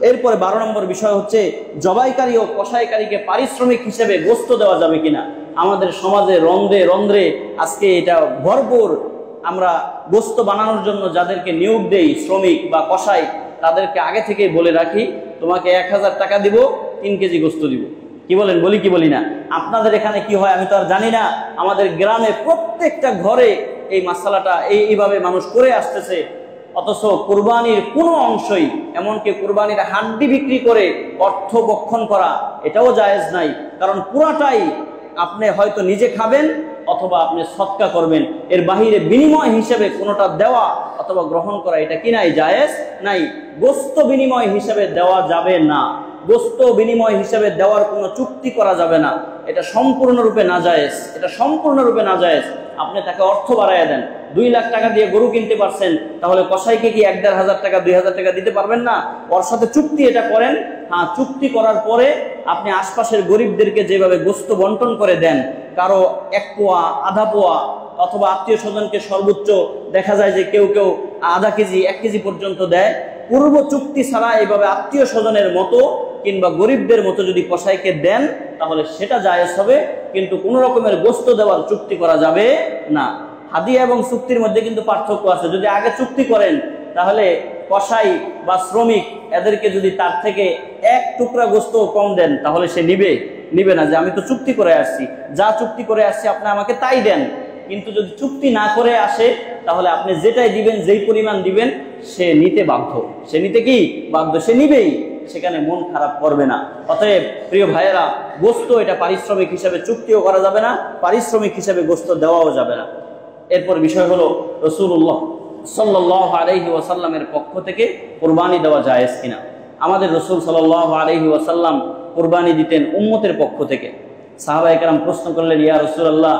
এরপরে 12 নম্বর বিষয় হচ্ছে জবাইকারী ও কসাইকারীকে পারিশ্রমিক হিসেবে গোস্ত দেওয়া যাবে কিনা। আমাদের সমাজে রন্ধ্রে রন্ধ্রে আজকে এটা ভরপুর। আমরা গোস্ত বানানোর জন্য যাদেরকে নিয়োগ দেই, শ্রমিক বা কসাই, তাদেরকে আগে থেকে বলে রাখি, তোমাকে 1000 টাকা দিব, 3 কেজি গোস্ত দিব। কি বলেন, বলি কি বলি না? আপনাদের এখানে কি হয় আমি তো আর জানি না। আমাদের গ্রামে প্রত্যেকটা ঘরে এই মাসালাটা এইভাবে মানুষ করে আসতেছে। অথচ কুরবানির কোনো অংশই, এমনকি কুরবানির হাড্ডি বিক্রি করে অর্থ বক্ষণ করা, এটাও জায়েজ নাই। কারণ পুরাটাই আপনি হয়তো নিজে খাবেন অথবা আপনি সদকা করবেন, এর বাহিরে বিনিময় হিসেবে কোনোটা দেওয়া অথবা গ্রহণ করা এটা কি নাই? জায়েজ নাই। গোস্ত বিনিময় হিসেবে দেওয়া যাবে না। গোস্ত বিনিময় হিসেবে দেওয়ার কোনো চুক্তি করা যাবে না। এটা সম্পূর্ণরূপে নাজায়েজ, এটা সম্পূর্ণরূপে নাজায়েজ। আপনি তাকে অর্থ বাড়াইয়া দেন, 2 লাখ টাকা দিয়ে গরু কিনতে পারছেন, তাহলে কসাইকে কি 1,500 টাকা 2,000 টাকা দিতে পারবেন না? ওর সাথে চুক্তি এটা করেন। হ্যাঁ, চুক্তি করার পরে আপনি আশপাশের গরিবদেরকে যেভাবে গোস্ত বন্টন করে দেন, কারো 1 পোয়া, আধা পোয়া, অথবা আত্মীয় স্বজনকে সর্বোচ্চ দেখা যায় যে কেউ কেউ আধা কেজি 1 কেজি পর্যন্ত দেয়। পূর্ব চুক্তি ছাড়া এইভাবে আত্মীয় স্বজনের মতো কিংবা গরিবদের মতো যদি কসাইকে দেন তাহলে সেটা জায়েজ হবে, কিন্তু কোনো রকমের গোস্ত দেওয়ার চুক্তি করা যাবে না। হাদিয়া এবং চুক্তির মধ্যে কিন্তু পার্থক্য আছে। যদি আগে চুক্তি করেন তাহলে কসাই বা শ্রমিক এদেরকে যদি তার থেকে 1 টুকরা গোস্ত কম দেন তাহলে সে নিবে না, যে আমি তো চুক্তি করে আসছি, যা চুক্তি করে আসছি আপনি আমাকে তাই দেন। কিন্তু যদি চুক্তি না করে আসে তাহলে আপনি যেটাই দিবেন, যেই পরিমাণ দিবেন, সে নিতে বাধ্য। সে নিতে কি বাধ্য? সে নিবেই, সেখানে মন খারাপ করবে না। অতএব প্রিয় ভাইয়েরা, গোস্ত এটা পারিশ্রমিক হিসাবে চুক্তিও করা যাবে না, পারিশ্রমিক হিসাবে গোস্ত দেওয়াও যাবে না। এরপর বিষয় হলো রাসূলুল্লাহ সাল্লাল্লাহু আলাইহি ওয়াসাল্লামের পক্ষ থেকে কুরবানি দেওয়া জায়েজ কিনা। আমাদের রাসূল সাল্লাল্লাহু আলাইহি ওয়াসাল্লাম কুরবানি দিতেন উম্মতের পক্ষ থেকে। সাহাবায়ে কেরাম প্রশ্ন করলেন, ইয়া রাসূলুল্লাহ,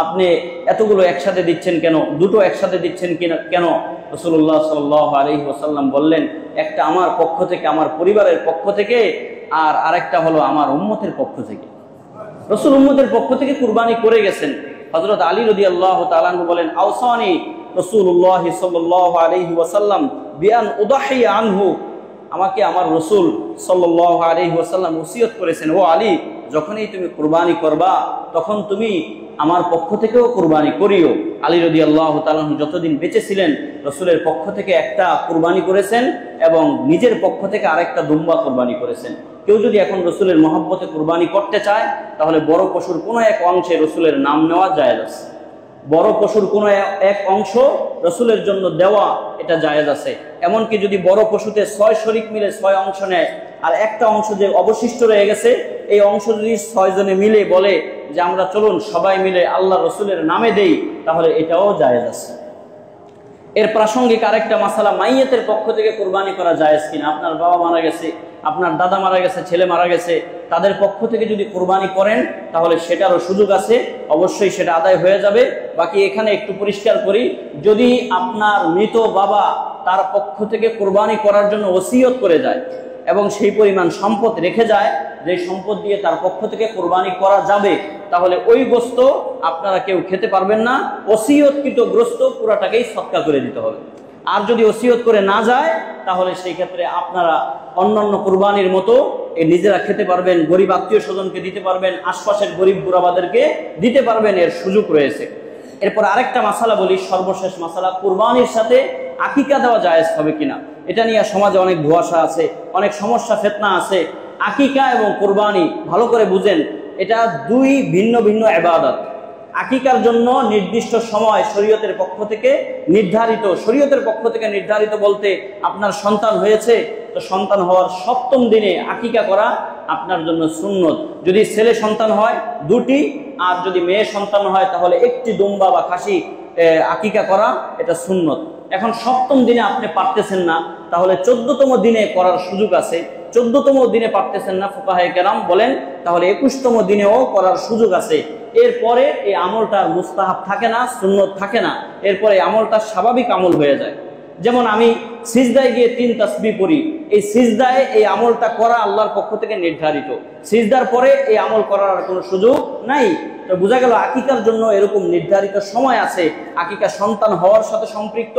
আপনি এতগুলো একসাথে দিচ্ছেন কেন? দুটো একসাথে দিচ্ছেন কেন? রাসূলুল্লাহ সাল্লাল্লাহু আলাইহি ওয়াসাল্লাম বললেন, একটা আমার পক্ষ থেকে, আমার পরিবারের পক্ষ থেকে, আর আরেকটা হলো আমার উম্মতের পক্ষ থেকে। রাসূল উম্মতের পক্ষ থেকে কুরবানি করে গেছেন। হযরত আলী রাদিয়াল্লাহু তাআলা আনহু বলেন, আওসানি রাসূলুল্লাহ সাল্লাল্লাহু আলাইহি ওয়াসাল্লাম বিআন উদাহি আনহু, আমাকে আমার রাসূল সাল্লাল্লাহু আলাইহি ওয়াসাল্লাম ওসিয়ত করেছেন, ও আলী, যখনই তুমি কুরবানি করবা তখন তুমি আমার পক্ষ থেকেও কুরবানি করিও। আলী রাদিয়াল্লাহু তাআলা যতদিন বেঁচে ছিলেন রাসূলের পক্ষ থেকে একটা কুরবানি করেছেন এবং নিজের পক্ষ থেকে আরেকটা দুম্বা কুরবানি করেছেন। কেউ যদি এখন রাসূলের মহব্বতে কুরবানি করতে চায় তাহলে বড় পশুর কোনো এক অংশে রাসূলের নাম নেওয়া জায়েজ আছে। বড় পশুর কোনো এক অংশ রাসূলের জন্য দেওয়া এটা জায়েজ আছে। এমনকি যদি বড় পশুতে 6 শরীক মিলে 6 অংশ নেয়, আর একটা অংশ যে অবশিষ্ট রয়ে গেছে, এই অংশ যদি 6 জনে মিলে বলে যে আমরা চলুন সবাই মিলে আল্লাহ রসুলের নামে দেই, তাহলে এটাও জায়েজ আছে। এর প্রাসঙ্গিক আরেকটা মাসালা, মাইয়াতের পক্ষ থেকে কুরবানি করা জায়েজ কিনা। আপনার বাবা মারা গেছে, আপনার দাদা মারা গেছে, ছেলে মারা গেছে, তাদের পক্ষ থেকে যদি কুরবানি করেন তাহলে সেটারও সুযোগ আছে, অবশ্যই সেটা আদায় হয়ে যাবে। বাকি এখানে একটু পরিষ্কার করি, যদি আপনার মৃত বাবা তার পক্ষ থেকে কুরবানি করার জন্য ওসিয়ত করে যায় এবং সেই পরিমাণ সম্পদ রেখে যায় যে সম্পদ দিয়ে তার পক্ষ থেকে কুরবানি করা যাবে, তাহলে ওই গোস্ত আপনারা কেউ খেতে পারবেন না। ওসিয়তকৃত গোস্ত পুরাটাকেই সদকা করে দিতে হবে। আর যদি ওসিয়ত করে না যায় তাহলে সেই ক্ষেত্রে আপনারা অন্যান্য কুরবানির মতো নিজেরা খেতে পারবেন, গরিব আত্মীয় স্বজনকে দিতে পারবেন, আশপাশের গরিব বুড়াবাদেরকে দিতে পারবেন, এর সুযোগ রয়েছে। এরপর আরেকটা মাসালা বলি, সর্বশেষ মাসালা, কুরবানির সাথে আকিকা দেওয়া জায়েজ হবে কিনা। এটা নিয়ে সমাজে অনেক ধোঁয়াশা আছে, অনেক সমস্যা ফিতনা আছে। আকিকা এবং কুরবানি ভালো করে বুঝেন, এটা দুই ভিন্ন ভিন্ন ইবাদত। আকিকার জন্য নির্দিষ্ট সময় শরীয়তের পক্ষ থেকে নির্ধারিত। শরীয়তের পক্ষ থেকে নির্ধারিত বলতে, আপনার সন্তান হয়েছে তো সন্তান হওয়ার 7ম দিনে আকিকা করা আপনার জন্য সুন্নত। যদি ছেলে সন্তান হয় 2টি, আর যদি মেয়ে সন্তান হয় তাহলে 1টি দুম্বা বা খাসি আকিকা করা এটা সুন্নত। এখন 7ম দিনে আপনি পারতেছেন না, তাহলে 14তম দিনে করার সুযোগ আছে। 14তম দিনে পারতেছেন না, ফুকাহায়ে কেরাম বলেন তাহলে 21তম দিনেও করার সুযোগ আছে। এরপরে এই আমলটা মুস্তাহাব থাকে না, সুন্নত থাকে না, এরপরে আমলটা স্বাভাবিক আমল হয়ে যায়। যেমন আমি সিজদায় গিয়ে 3 তাসবিহ পড়ি, এই সিজদায় এই আমলটা করা আল্লাহর পক্ষ থেকে নির্ধারিত। সিজদার পরে এই আমল করার কোনো সুযোগ নাই। তো বোঝা গেল আকিকার জন্য এরকম নির্ধারিত সময় আছে। আকিকা সন্তান হওয়ার সাথে সম্পৃক্ত,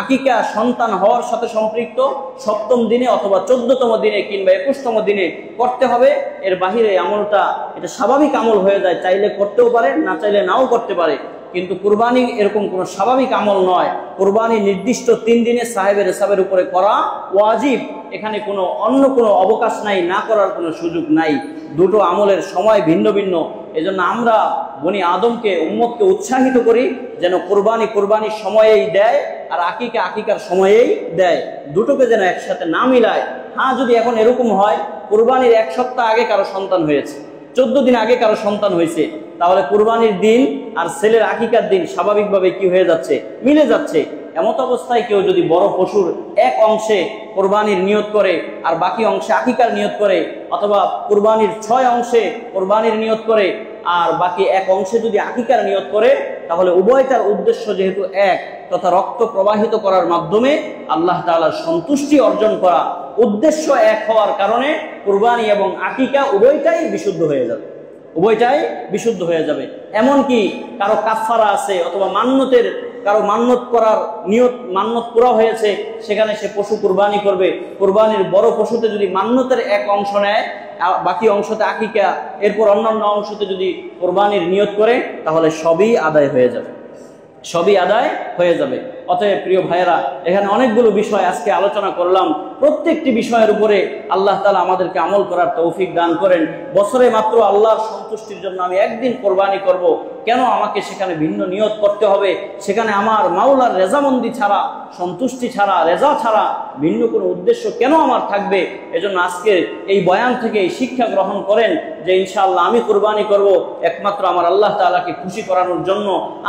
আকিকা সন্তান হওয়ার সাথে সম্পৃক্ত 7ম দিনে অথবা 14তম দিনে কিংবা 21তম দিনে করতে হবে। এর বাহিরে আমলটা এটা স্বাভাবিক আমল হয়ে যায়, চাইলে করতেও পারে, না চাইলে নাও করতে পারে। কিন্তু কুরবানি এরকম কোনো স্বাভাবিক আমল নয়। কুরবানি নির্দিষ্ট 3 দিনে সাহেবের হিসাবের উপরে করা ওয়াজিব। এখানে কোনো অন্য কোনো অবকাশ নাই, না করার কোনো সুযোগ নাই। দুটো আমলের সময় ভিন্ন ভিন্ন। এজন্য আমরা বনি আদমকে, উম্মতকে উৎসাহিত করি যেন কুরবানির সময়েই দেয় আর আকিকার সময়েই দেয়, দুটোকে যেন একসাথে না মিলায়। হ্যাঁ, যদি এখন এরকম হয় কুরবানির 1 সপ্তাহ আগে কারো সন্তান হয়েছে, 14 দিন আগে কারো সন্তান হয়েছে, তাহলে কুরবানির দিন আর ছেলের আকিকার দিন স্বাভাবিকভাবে কি হয়ে যাচ্ছে, মিলে যাচ্ছে। এমত অবস্থায় কেউ যদি বড় পশুর এক অংশে কোরবানির নিয়ত করে আর বাকি অংশে আকিকার নিয়ত করে, অথবা কুরবানির 6 অংশে কোরবানির নিয়ত করে আর বাকি 1 অংশে যদি আকিকার নিয়ত করে, তাহলে উভয়টার উদ্দেশ্য যেহেতু এক, তথা রক্ত প্রবাহিত করার মাধ্যমে আল্লাহ তাআলার সন্তুষ্টি অর্জন করা, উদ্দেশ্য এক হওয়ার কারণে কুরবানি এবং আকিকা উভয়টাই বিশুদ্ধ হয়ে যাবে, উভয়টাই বিশুদ্ধ হয়ে যাবে। এমনকি কারো কাফারা আছে অথবা কারো মান্নত করার নিয়ত, মান্নত করা হয়েছে, সেখানে সে পশু কুরবানি করবে। কুরবানির বড় পশুতে যদি মান্নতের 1 অংশ নেয়, বাকি অংশতে আকিকা, এরপর অন্যান্য অংশতে যদি কুরবানির নিয়ত করে, তাহলে সবই আদায় হয়ে যাবে, সবই আদায় হয়ে যাবে। অতএব প্রিয় ভাইয়েরা, এখানে অনেকগুলো বিষয় আজকে আলোচনা করলাম। প্রত্যেকটি বিষয়ের উপরে আল্লাহ তাআলা আমাদেরকে আমল করার তৌফিক দান করেন। বছরে মাত্র আল্লাহর সন্তুষ্টির জন্য আমি একদিন কোরবানি করব, কেন আমাকে সেখানে ভিন্ন নিয়ত করতে হবে? সেখানে আমার মাওলার রেজামন্দি ছাড়া, সন্তুষ্টি ছাড়া, রেজা ছাড়া ভিন্ন কোনো উদ্দেশ্য কেন আমার থাকবে? এজন্য আজকে এই বয়ান থেকে এই শিক্ষা গ্রহণ করেন যে ইনশাআল্লাহ আমি কোরবানি করব একমাত্র আমার আল্লাহ তাআলাকে খুশি করানোর জন্য,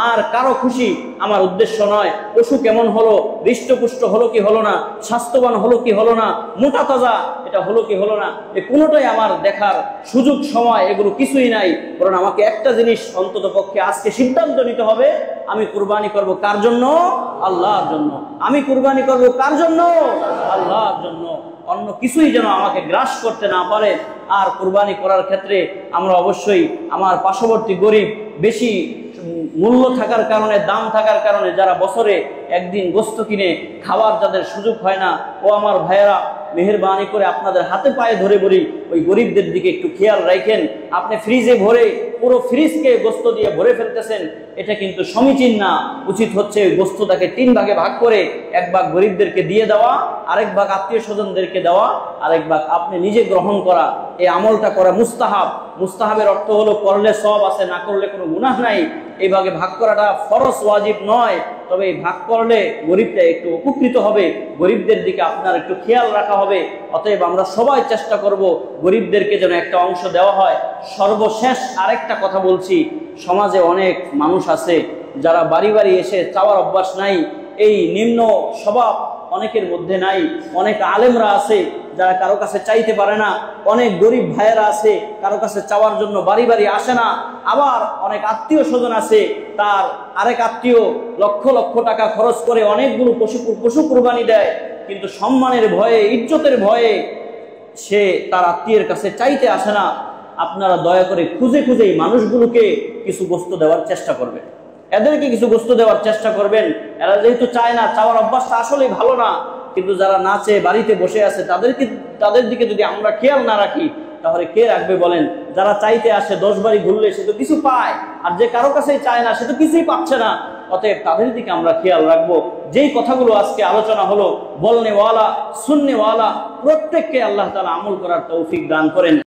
আর কারো খুশি আমার উদ্দেশ্য নয়। পশু কেমন হলো, হৃষ্টপুষ্ট হলো কি হলো না, স্বাস্থ্যবান হলো কি হলো না, মোটা তাজা এটা হলো কি হলো না, এ কোনোটাই আমার দেখার সুযোগ সময় এগুলো কিছুই নাই। বরং আমাকে একটা জিনিস অন্তত পক্ষে আজকে সিদ্ধান্ত নিতে হবে, আমি কুরবানি করব কার জন্য? আল্লাহর জন্য। আমি কুরবানি করব কার জন্য? আল্লাহর জন্য। অন্য কিছুই যেন আমাকে গ্রাস করতে না পারে। আর কুরবানি করার ক্ষেত্রে আমরা অবশ্যই আমার পার্শ্ববর্তী গরিব, বেশি মূল্য থাকার কারণে, দাম থাকার কারণে যারা বছরে একদিন গোস্ত কিনে খাওয়ার যাদের সুযোগ হয় না, ও আমার ভাইয়েরা, মেহেরবানি করে আপনাদের হাতে পায়ে ধরে বলি, ওই গরিবদের দিকে একটু খেয়াল রাখেন। আপনি ফ্রিজে ভরে পুরো ফ্রিজকে গোস্ত দিয়ে ভরে ফেলতেছেন, এটা কিন্তু সমীচীন না। উচিত হচ্ছে ওই গোস্তটাকে 3 ভাগে ভাগ করে 1 ভাগ গরিবদেরকে দিয়ে দেওয়া, আরেক ভাগ আত্মীয় স্বজনদেরকে দেওয়া, আরেক ভাগ আপনি নিজে গ্রহণ করা। এই আমলটা করা মুস্তাহাব। মুস্তাহাবের অর্থ হলো করলে সওয়াব আছে, না করলে কোনো গুনাহ নাই। এই ভাগে ভাগ করাটা ফরজ, ওয়াজিব নয়। তবে এই ভাগ করলে গরিবটা একটু উপকৃত হবে, গরিবদের দিকে আপনার একটু খেয়াল রাখা হবে। অতএব আমরা সবাই চেষ্টা করব গরিবদেরকে যেন একটা অংশ দেওয়া হয়। সর্বশেষ আরেকটা কথা বলছি, সমাজে অনেক মানুষ আছে যারা বাড়ি বাড়ি এসে চাওয়ার অভ্যাস নাই, এই নিম্ন স্বভাব অনেকের মধ্যে নাই। অনেক আলেমরা আছে যারা কারো কাছে চাইতে পারে না, অনেক গরিব ভাইয়েরা আছে কারো কাছে চাওয়ার জন্য বাড়ি বাড়ি আসে না। আবার অনেক আত্মীয় স্বজন আছে, তার আরেক আত্মীয় লক্ষ লক্ষ টাকা খরচ করে অনেকগুলো পশু কুরবানি দেয়, কিন্তু সম্মানের ভয়ে, ইজ্জতের ভয়ে সে তার আত্মীয়ের কাছে চাইতে আসে না। আপনারা দয়া করে খুঁজে খুঁজে এই মানুষগুলোকে কিছু গোস্ত দেওয়ার চেষ্টা করবেন, এদেরকে কিছু গোস্ত দেওয়ার চেষ্টা করবেন। এরা যেহেতু চায় না, চাওয়ার অভ্যাসটা আসলেই ভালো না, কিন্তু যারা না চেয়ে বাড়িতে বসে আছে তাদের দিকে যদি আমরা খেয়াল না রাখি, তাহলে কে রাখবে বলেন? যারা চাইতে আসে 10 বাড়ি ঘুরলে সে তো কিছু পায়, আর যে কারো কাছেই চায় না সে তো কিছুই পাচ্ছে না। অতএব তাদের দিকে আমরা খেয়াল রাখবো। যেই কথাগুলো আজকে আলোচনা হলো, বলনেওয়ালা, শুননেওয়ালা প্রত্যেককে আল্লাহ তাআলা আমল করার তৌফিক দান করেন।